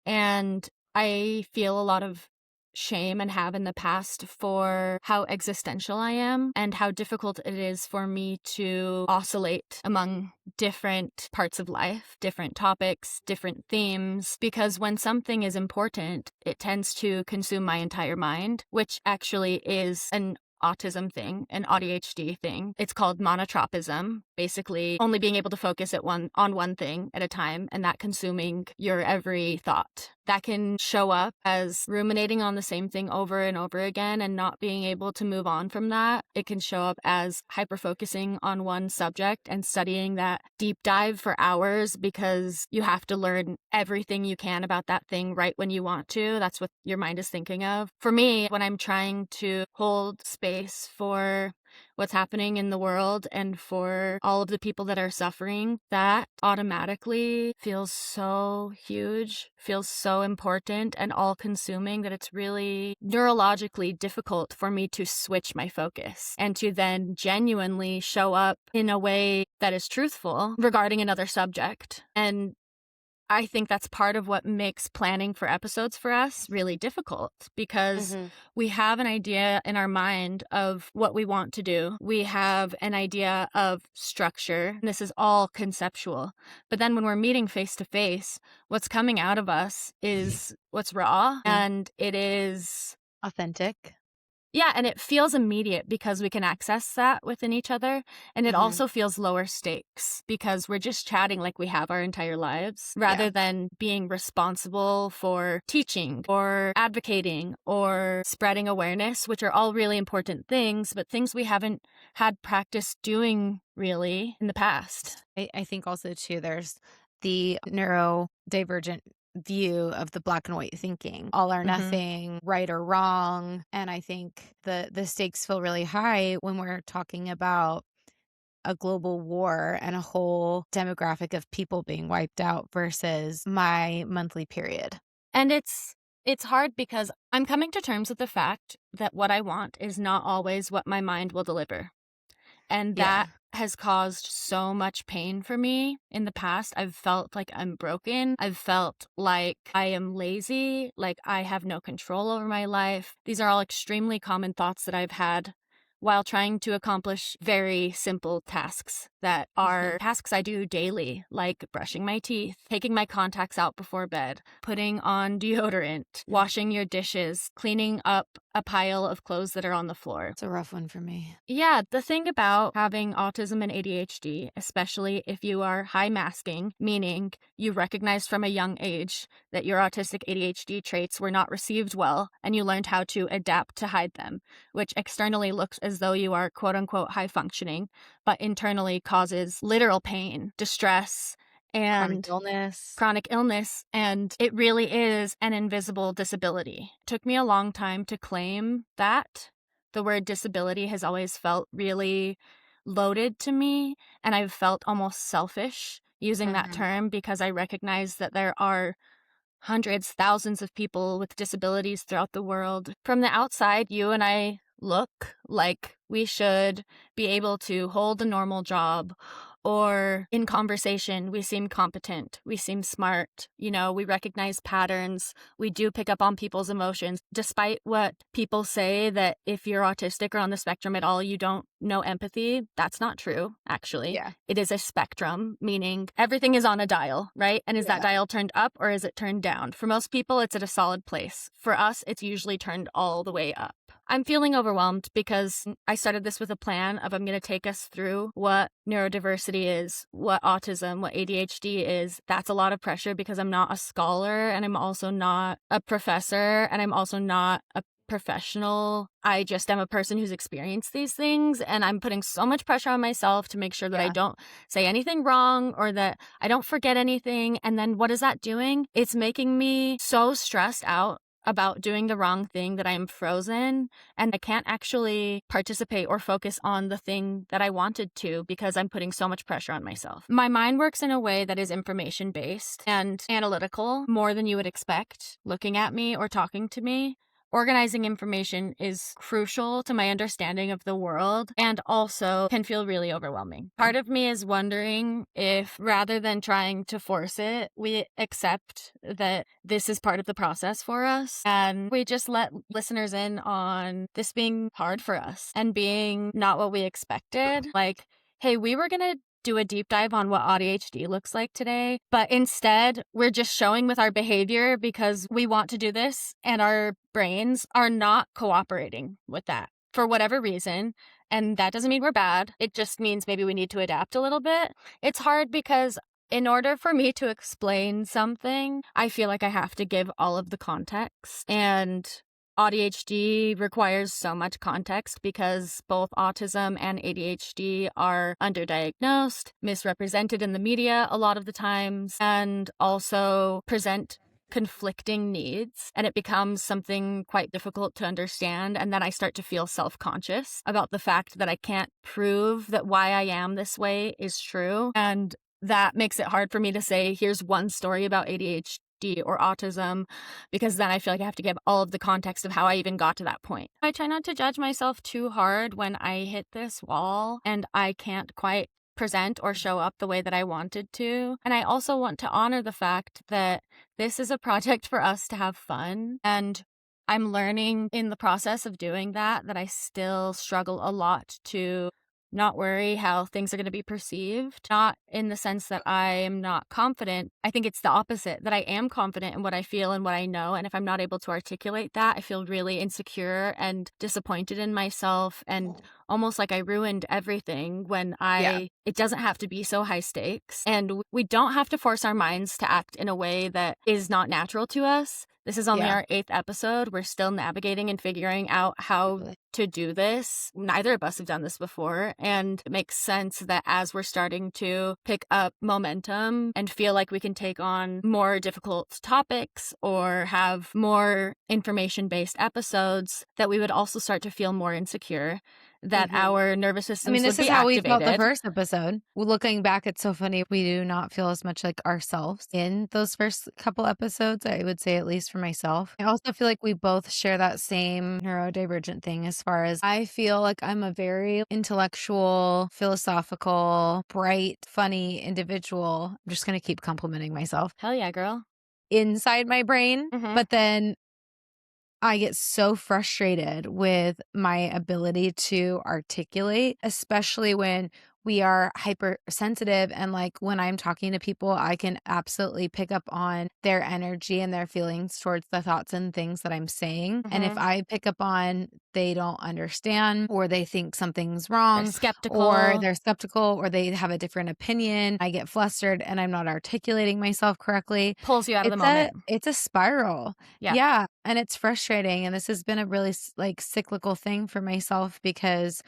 And I feel a lot of shame and have in the past for how existential I am and how difficult it is for me to oscillate among different parts of life, different topics, different themes, because when something is important, it tends to consume my entire mind, which actually is an autism thing, an AuDHD thing. It's called monotropism, basically only being able to focus on one thing at a time, and that consuming your every thought. That can show up as ruminating on the same thing over and over again and not being able to move on from that. It can show up as hyper-focusing on one subject and studying that deep dive for hours because you have to learn everything you can about that thing right when you want to. That's what your mind is thinking of. For me, when I'm trying to hold space for what's happening in the world and for all of the people that are suffering, that automatically feels so huge, feels so important and all-consuming that it's really neurologically difficult for me to switch my focus and to then genuinely show up in a way that is truthful regarding another subject. And I think that's part of what makes planning for episodes for us really difficult, because we have an idea in our mind of what we want to do. We have an idea of structure. This is all conceptual. But then when we're meeting face to face, what's coming out of us is what's raw, and it is authentic. Yeah, and it feels immediate because we can access that within each other. And it also feels lower stakes because we're just chatting like we have our entire lives, rather than being responsible for teaching or advocating or spreading awareness, which are all really important things, but things we haven't had practice doing really in the past. I think also, too, there's the neurodivergent view of the black and white thinking, all or nothing, right or wrong. And I think the stakes feel really high when we're talking about a global war and a whole demographic of people being wiped out versus my monthly period. And it's hard because I'm coming to terms with the fact that what I want is not always what my mind will deliver. And that has caused so much pain for me in the past. I've felt like I'm broken. I've felt like I am lazy, like I have no control over my life. These are all extremely common thoughts that I've had while trying to accomplish very simple tasks that are tasks I do daily, like brushing my teeth, taking my contacts out before bed, putting on deodorant, washing your dishes, cleaning up a pile of clothes that are on the floor. It's a rough one for me. Yeah, the thing about having autism and ADHD, especially if you are high masking, meaning you recognize from a young age that your autistic ADHD traits were not received well and you learned how to adapt to hide them, which externally looks as though you are quote unquote high functioning, but internally causes literal pain, distress, and chronic illness, and it really is an invisible disability. It took me a long time to claim that. The word disability has always felt really loaded to me, and I've felt almost selfish using that term because I recognize that there are hundreds, thousands of people with disabilities throughout the world. From the outside, you and I look like we should be able to hold a normal job, or in conversation, we seem competent, we seem smart, we recognize patterns, we do pick up on people's emotions, despite what people say that if you're autistic or on the spectrum at all, you don't know empathy. That's not true, actually. Yeah. It is a spectrum, meaning everything is on a dial, right? And is that dial turned up or is it turned down? For most people, it's at a solid place. For us, it's usually turned all the way up. I'm feeling overwhelmed because I started this with a plan of I'm going to take us through what neurodiversity is, what autism, what ADHD is. That's a lot of pressure because I'm not a scholar and I'm also not a professor and I'm also not a professional. I just am a person who's experienced these things, and I'm putting so much pressure on myself to make sure that I don't say anything wrong or that I don't forget anything. And then what is that doing? It's making me so stressed out about doing the wrong thing that I am frozen and I can't actually participate or focus on the thing that I wanted to because I'm putting so much pressure on myself. My mind works in a way that is information-based and analytical more than you would expect looking at me or talking to me. Organizing information is crucial to my understanding of the world and also can feel really overwhelming. Part of me is wondering if, rather than trying to force it, we accept that this is part of the process for us and we just let listeners in on this being hard for us and being not what we expected. Like, hey, we were going to do a deep dive on what AuDHD looks like today, but instead we're just showing with our behavior because we want to do this and our brains are not cooperating with that for whatever reason. And that doesn't mean we're bad. It just means maybe we need to adapt a little bit. It's hard because in order for me to explain something, I feel like I have to give all of the context, and AuDHD requires so much context because both autism and ADHD are underdiagnosed, misrepresented in the media a lot of the times, and also present conflicting needs, and it becomes something quite difficult to understand. And then I start to feel self-conscious about the fact that I can't prove that why I am this way is true. And that makes it hard for me to say, here's one story about ADHD or autism, because then I feel like I have to give all of the context of how I even got to that point. I try not to judge myself too hard when I hit this wall and I can't quite present or show up the way that I wanted to. And I also want to honor the fact that this is a project for us to have fun. And I'm learning in the process of doing that I still struggle a lot to not worry how things are going to be perceived. Not in the sense that I am not confident. I think it's the opposite, that I am confident in what I feel and what I know. And if I'm not able to articulate that, I feel really insecure and disappointed in myself and almost like I ruined everything when it doesn't have to be so high stakes. And we don't have to force our minds to act in a way that is not natural to us. This is only our 8th episode. We're still navigating and figuring out how to do this. Neither of us have done this before. And it makes sense that as we're starting to pick up momentum and feel like we can take on more difficult topics or have more information-based episodes, that we would also start to feel more insecure, that our nervous systems this would is be how activated. we felt the first episode. Looking back, it's so funny. We do not feel as much like ourselves in those first couple episodes, I would say, at least for myself. I also feel like we both share that same neurodivergent thing, as far as I feel like I'm a very intellectual, philosophical, bright, funny individual. I'm just going to keep complimenting myself. Hell yeah, girl. Inside my brain. But then I get so frustrated with my ability to articulate, especially when we are hypersensitive. And like when I'm talking to people, I can absolutely pick up on their energy and their feelings towards the thoughts and things that I'm saying. And if I pick up on they don't understand, or they think something's wrong, they're skeptical, or they have a different opinion, I get flustered and I'm not articulating myself correctly. Pulls you out of the moment. It's a spiral. Yeah. And it's frustrating. And this has been a really cyclical thing for myself, because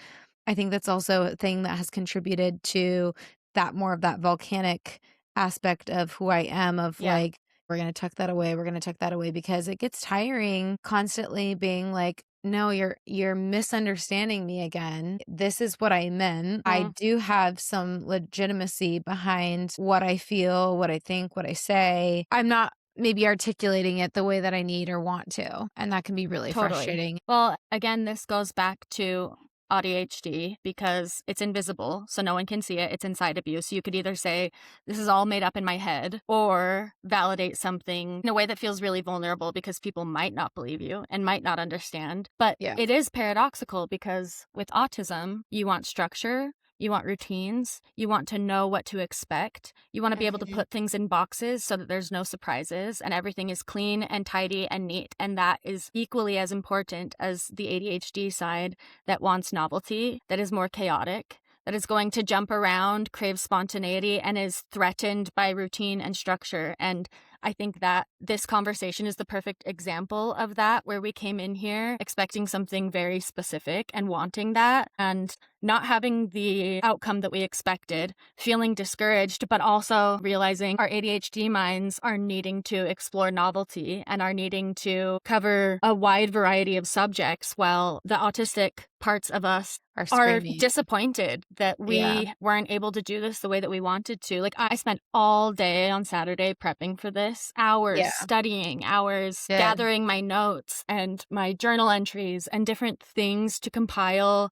I think that's also a thing that has contributed to that, more of that volcanic aspect of who I am, of like, we're going to tuck that away. We're going to tuck that away, because it gets tiring constantly being like, no, you're misunderstanding me again. This is what I meant. I do have some legitimacy behind what I feel, what I think, what I say. I'm not maybe articulating it the way that I need or want to. And that can be really frustrating. Well, again, this goes back to AuDHD, because it's invisible, so no one can see it. It's inside of you. So you could either say, this is all made up in my head, or validate something in a way that feels really vulnerable, because people might not believe you and might not understand. But it is paradoxical, because with autism, you want structure, you want routines, you want to know what to expect, you want to be able to put things in boxes so that there's no surprises and everything is clean and tidy and neat. And that is equally as important as the ADHD side that wants novelty, that is more chaotic, that is going to jump around, crave spontaneity, and is threatened by routine and structure. And I think that this conversation is the perfect example of that, where we came in here expecting something very specific and wanting that, and not having the outcome that we expected, feeling discouraged, but also realizing our ADHD minds are needing to explore novelty and are needing to cover a wide variety of subjects, while the autistic parts of us are disappointed that we weren't able to do this the way that we wanted to. Like, I spent all day on Saturday prepping for this, hours studying, hours gathering my notes and my journal entries and different things to compile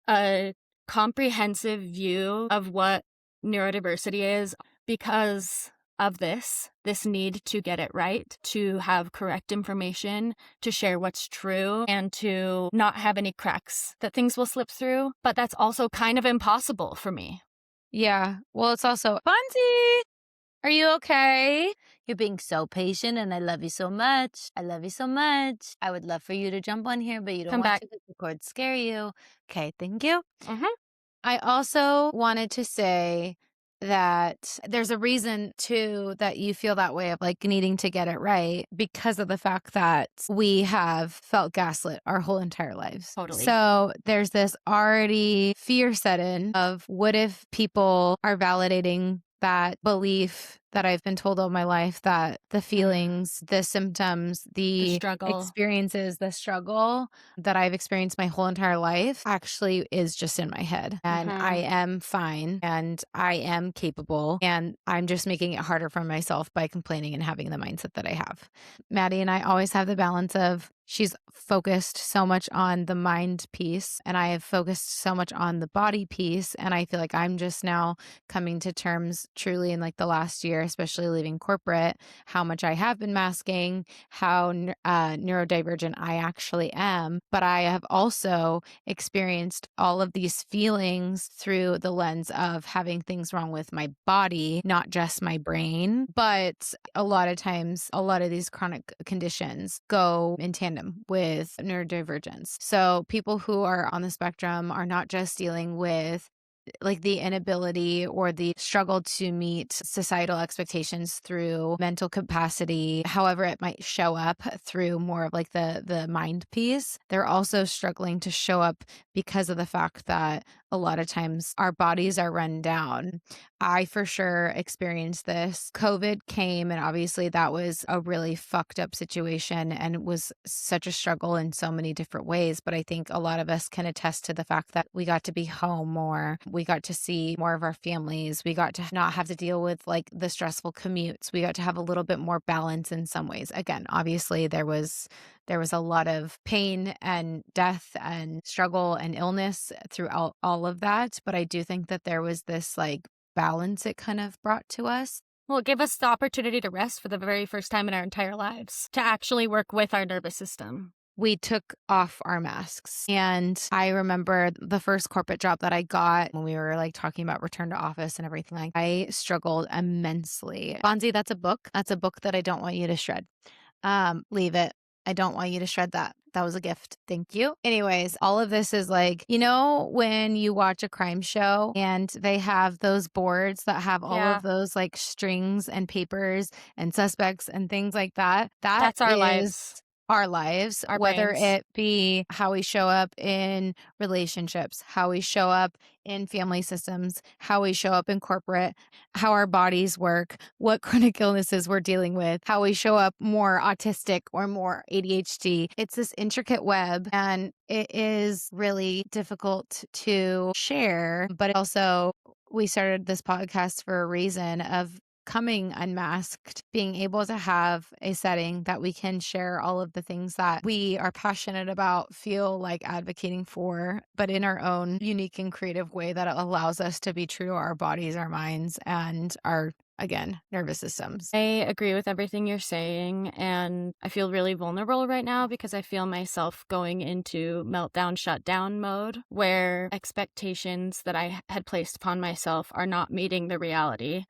a comprehensive view of what neurodiversity is, because of this need to get it right, to have correct information, to share what's true, and to not have any cracks that things will slip through. But that's also kind of impossible for me. Yeah. Well, it's also, Fonzie, are you okay? You're being so patient, and I love you so much. I love you so much. I would love for you to jump on here, but you don't want to because the cords scare you. Okay, thank you. I also wanted to say that there's a reason too that you feel that way of like needing to get it right, because of the fact that we have felt gaslit our whole entire lives. Totally. So there's this already fear set in of, what if people are validating that belief that I've been told all my life that the feelings, the symptoms, the struggle. experiences, the struggle that I've experienced my whole entire life actually is just in my head. And I am fine and I am capable. And I'm just making it harder for myself by complaining and having the mindset that I have. Maddy and I always have the balance of she's focused so much on the mind piece and I have focused so much on the body piece. And I feel like I'm just now coming to terms truly in like the last year, especially leaving corporate, how much I have been masking, how neurodivergent I actually am. But I have also experienced all of these feelings through the lens of having things wrong with my body, not just my brain. But a lot of times, a lot of these chronic conditions go in tandem with neurodivergence. So people who are on the spectrum are not just dealing with like the inability or the struggle to meet societal expectations through mental capacity, however it might show up through more of like the mind piece. They're also struggling to show up because of the fact that a lot of times our bodies are run down. I for sure experienced this. COVID came, and obviously that was a really fucked up situation and it was such a struggle in so many different ways. But I think a lot of us can attest to the fact that we got to be home more. We got to see more of our families. We got to not have to deal with like the stressful commutes. We got to have a little bit more balance in some ways. Again, obviously there was a lot of pain and death and struggle and illness throughout all of that. But I do think that there was this like balance it kind of brought to us. Well, it gave us the opportunity to rest for the very first time in our entire lives, to actually work with our nervous system. We took off our masks. And I remember the first corporate job that I got when we were like talking about return to office and everything, like I struggled immensely. Bonzi, that's a book. That's a book that I don't want you to shred. Leave it. I don't want you to shred that. That was a gift. Thank you. Anyways, all of this is like, you know, when you watch a crime show and they have those boards that have all of those like strings and papers and suspects and things like that. That's our lives. Our lives, our whether brains. it be how we show up in relationships, how we show up in family systems, how we show up in corporate, how our bodies work, what chronic illnesses we're dealing with, how we show up more autistic or more ADHD. It's this intricate web and it is really difficult to share, but also we started this podcast for a reason of coming unmasked, being able to have a setting that we can share all of the things that we are passionate about, feel like advocating for, but in our own unique and creative way that allows us to be true to our bodies, our minds, and our, again, nervous systems. I agree with everything you're saying, and I feel really vulnerable right now because I feel myself going into meltdown, shutdown mode where expectations that I had placed upon myself are not meeting the reality.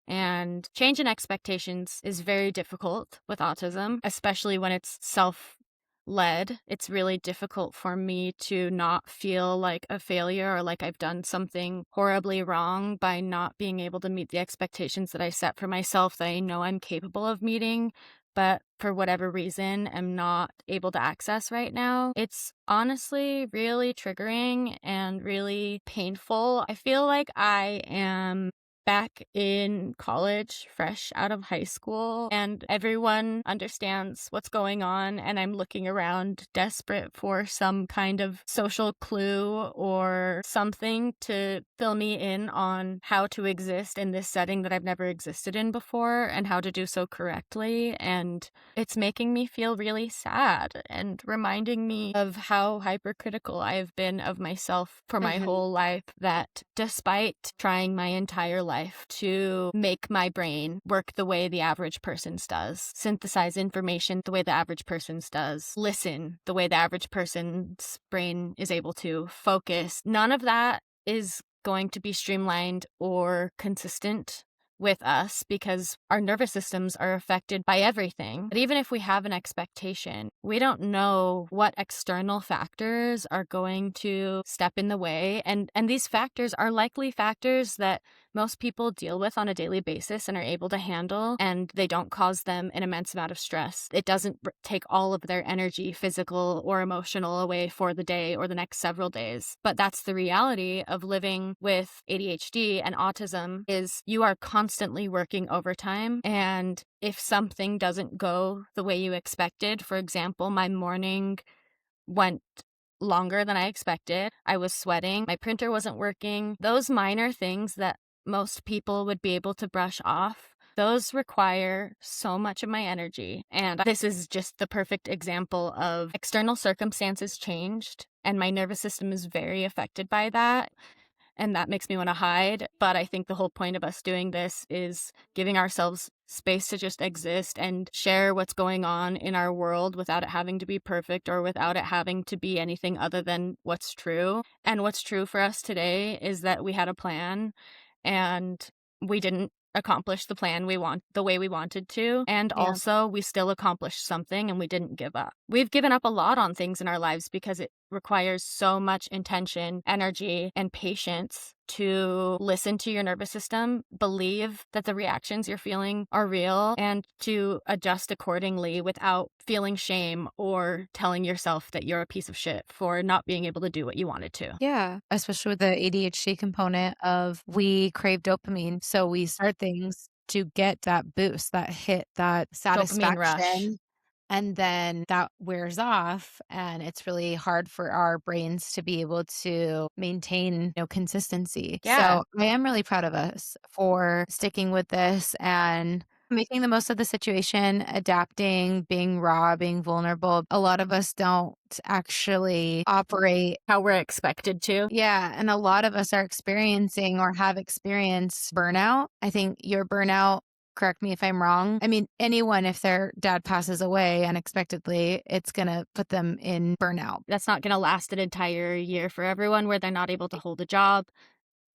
And change in expectations is very difficult with autism, especially when it's self-led. It's really difficult for me to not feel like a failure or like I've done something horribly wrong by not being able to meet the expectations that I set for myself that I know I'm capable of meeting, but for whatever reason am not able to access right now. It's honestly really triggering and really painful. I feel like I am back in college, fresh out of high school, and everyone understands what's going on, and I'm looking around desperate for some kind of social clue or something to fill me in on how to exist in this setting that I've never existed in before and how to do so correctly. And it's making me feel really sad and reminding me of how hypercritical I have been of myself for my whole life, that despite trying my entire life to make my brain work the way the average person's does, synthesize information the way the average person's does, listen the way the average person's brain is able to, focus, none of that is going to be streamlined or consistent with us because our nervous systems are affected by everything. But even if we have an expectation, we don't know what external factors are going to step in the way. And these factors are likely factors that most people deal with on a daily basis and are able to handle, and they don't cause them an immense amount of stress. It doesn't take all of their energy, physical or emotional, away for the day or the next several days. But that's the reality of living with ADHD and autism, is you are constantly working overtime. And if something doesn't go the way you expected, for example, my morning went longer than I expected. I was sweating. My printer wasn't working. Those minor things that most people would be able to brush off, those require so much of my energy. And this is just the perfect example of external circumstances changed, and my nervous system is very affected by that. And that makes me want to hide. But I think the whole point of us doing this is giving ourselves space to just exist and share what's going on in our world without it having to be perfect or without it having to be anything other than what's true. And what's true for us today is that we had a plan and we didn't accomplish the plan the way we wanted to, and Yeah. also we still accomplished something and we didn't give up. We've given up a lot on things in our lives because it requires so much intention, energy, and patience to listen to your nervous system, believe that the reactions you're feeling are real, and to adjust accordingly without feeling shame or telling yourself that you're a piece of shit for not being able to do what you wanted to. Yeah, especially with the ADHD component of we crave dopamine. So we start things to get that boost, that hit, that Dopamine rush. satisfaction. And then that wears off. And it's really hard for our brains to be able to maintain, consistency. Yeah. So I am really proud of us for sticking with this and making the most of the situation, adapting, being raw, being vulnerable. A lot of us don't actually operate. How we're expected to. Yeah, and a lot of us are experiencing or have experienced burnout. I think your burnout, correct me if I'm wrong. I mean, anyone, if their dad passes away unexpectedly, it's going to put them in burnout. That's not going to last an entire year for everyone, where they're not able to hold a job,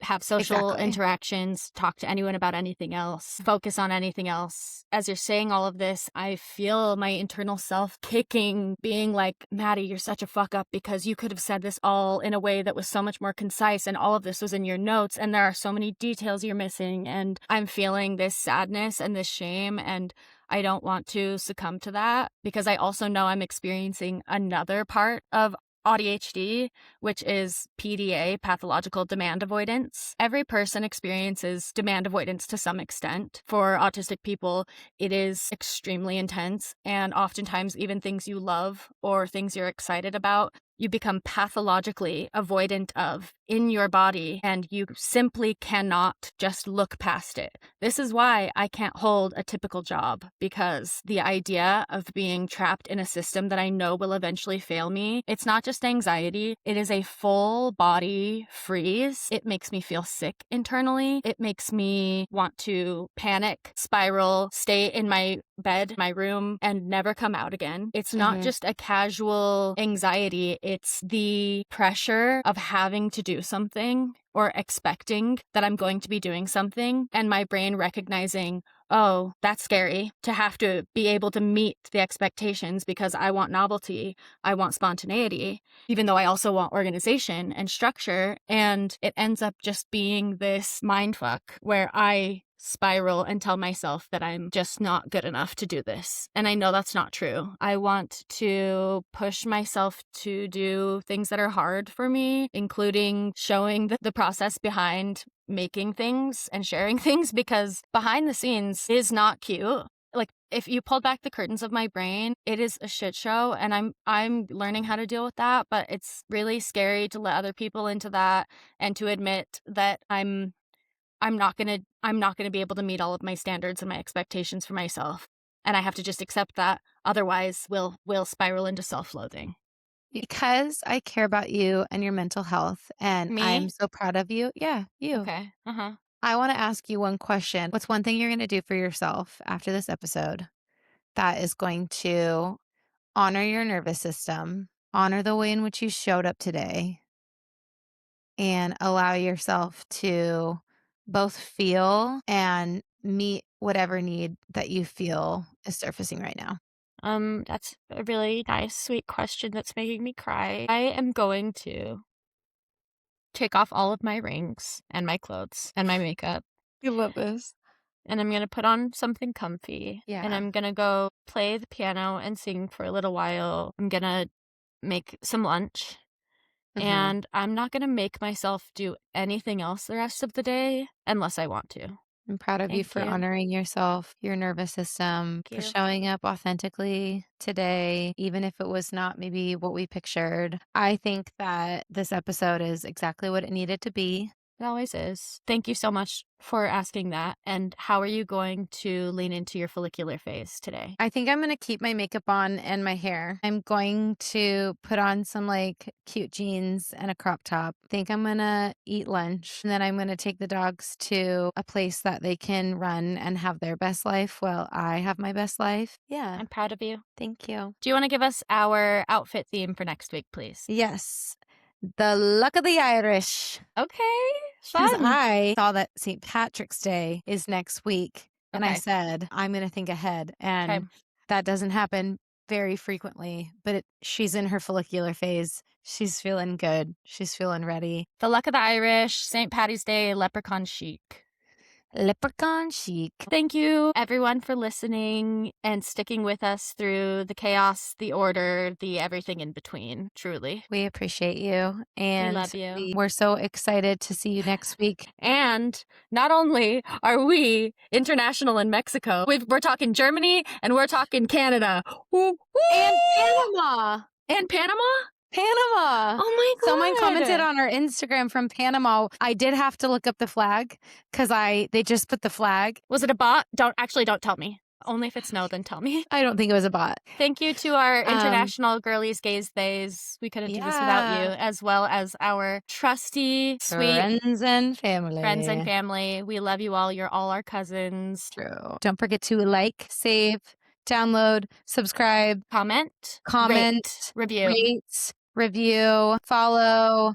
have social Exactly. interactions, talk to anyone about anything else, focus on anything else. As you're saying all of this, I feel my internal self kicking, being like, Maddy, you're such a fuck up because you could have said this all in a way that was so much more concise, and all of this was in your notes, and there are so many details you're missing. And I'm feeling this sadness and this shame, and I don't want to succumb to that, because I also know I'm experiencing another part of AuDHD, which is PDA, pathological demand avoidance. Every person experiences demand avoidance to some extent. For autistic people, it is extremely intense, and oftentimes even things you love or things you're excited about, you become pathologically avoidant of in your body, and you simply cannot just look past it. This is why I can't hold a typical job, because the idea of being trapped in a system that I know will eventually fail me, it's not just anxiety, it is a full body freeze. It makes me feel sick internally. It makes me want to panic, spiral, stay in my bed, my room, and never come out again. It's not just a casual anxiety, it's the pressure of having to do something or expecting that I'm going to be doing something, and my brain recognizing, oh, that's scary, to have to be able to meet the expectations because I want novelty, I want spontaneity, even though I also want organization and structure. And it ends up just being this mindfuck where I spiral and tell myself that I'm just not good enough to do this. And I know that's not true. I want to push myself to do things that are hard for me, including showing the process behind making things and sharing things, because behind the scenes is not cute. Like, if you pulled back the curtains of my brain, it is a shit show, and I'm learning how to deal with that, but it's really scary to let other people into that and to admit that I'm not gonna be able to meet all of my standards and my expectations for myself. And I have to just accept that. Otherwise, we'll spiral into self-loathing. Because I care about you and your mental health, and I'm Me? so proud of you. Yeah, you. Okay. Uh-huh. I want to ask you one question. What's one thing you're going to do for yourself after this episode that is going to honor your nervous system, honor the way in which you showed up today, and allow yourself to both feel and meet whatever need that you feel is surfacing right now? That's a really nice, sweet question that's making me cry. I am going to take off all of my rings and my clothes and my makeup. You love this. And I'm going to put on something comfy. Yeah. And I'm going to go play the piano and sing for a little while. I'm going to make some lunch. Mm-hmm. And I'm not going to make myself do anything else the rest of the day unless I want to. I'm proud of you for honoring yourself, your nervous system, for showing up authentically today, even if it was not maybe what we pictured. I think that this episode is exactly what it needed to be. It always is. Thank you so much for asking that. And how are you going to lean into your follicular phase today? I think I'm going to keep my makeup on and my hair. I'm going to put on some like cute jeans and a crop top. I think I'm going to eat lunch. And then I'm going to take the dogs to a place that they can run and have their best life while I have my best life. Yeah. I'm proud of you. Thank you. Do you want to give us our outfit theme for next week, please? Yes. The luck of the Irish. Okay. Because I saw that St. Patrick's Day is next week. And I said, I'm going to think ahead. And that doesn't happen very frequently. But she's in her follicular phase. She's feeling good. She's feeling ready. The luck of the Irish, St. Patty's Day, leprechaun chic. Leprechaun chic. Thank you, everyone, for listening and sticking with us through the chaos, the order, the everything in between. Truly. We appreciate you. And we love you. We're so excited to see you next week. And not only are we international in Mexico, we're talking Germany and we're talking Canada. And Panama. And Panama? Panama. Oh my God. Someone commented on our Instagram from Panama. I did have to look up the flag because they just put the flag. Was it a bot? Don't tell me. Only if it's no, then tell me. I don't think it was a bot. Thank you to our international girlies, gays, theys. We couldn't do this without you, as well as our trusty, sweet friends and family. We love you all. You're all our cousins. True. Don't forget to like, save, download, subscribe, comment, review, follow,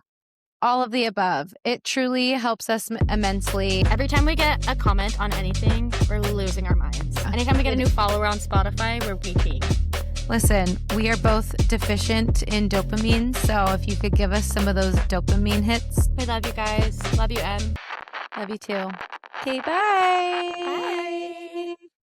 all of the above. It truly helps us immensely. Every time we get a comment on anything, we're losing our minds. Anytime we get a new follower on Spotify, we're weeping. Listen, we are both deficient in dopamine, so if you could give us some of those dopamine hits. We love you guys. Love you, Em. Love you too. Okay, bye. Bye.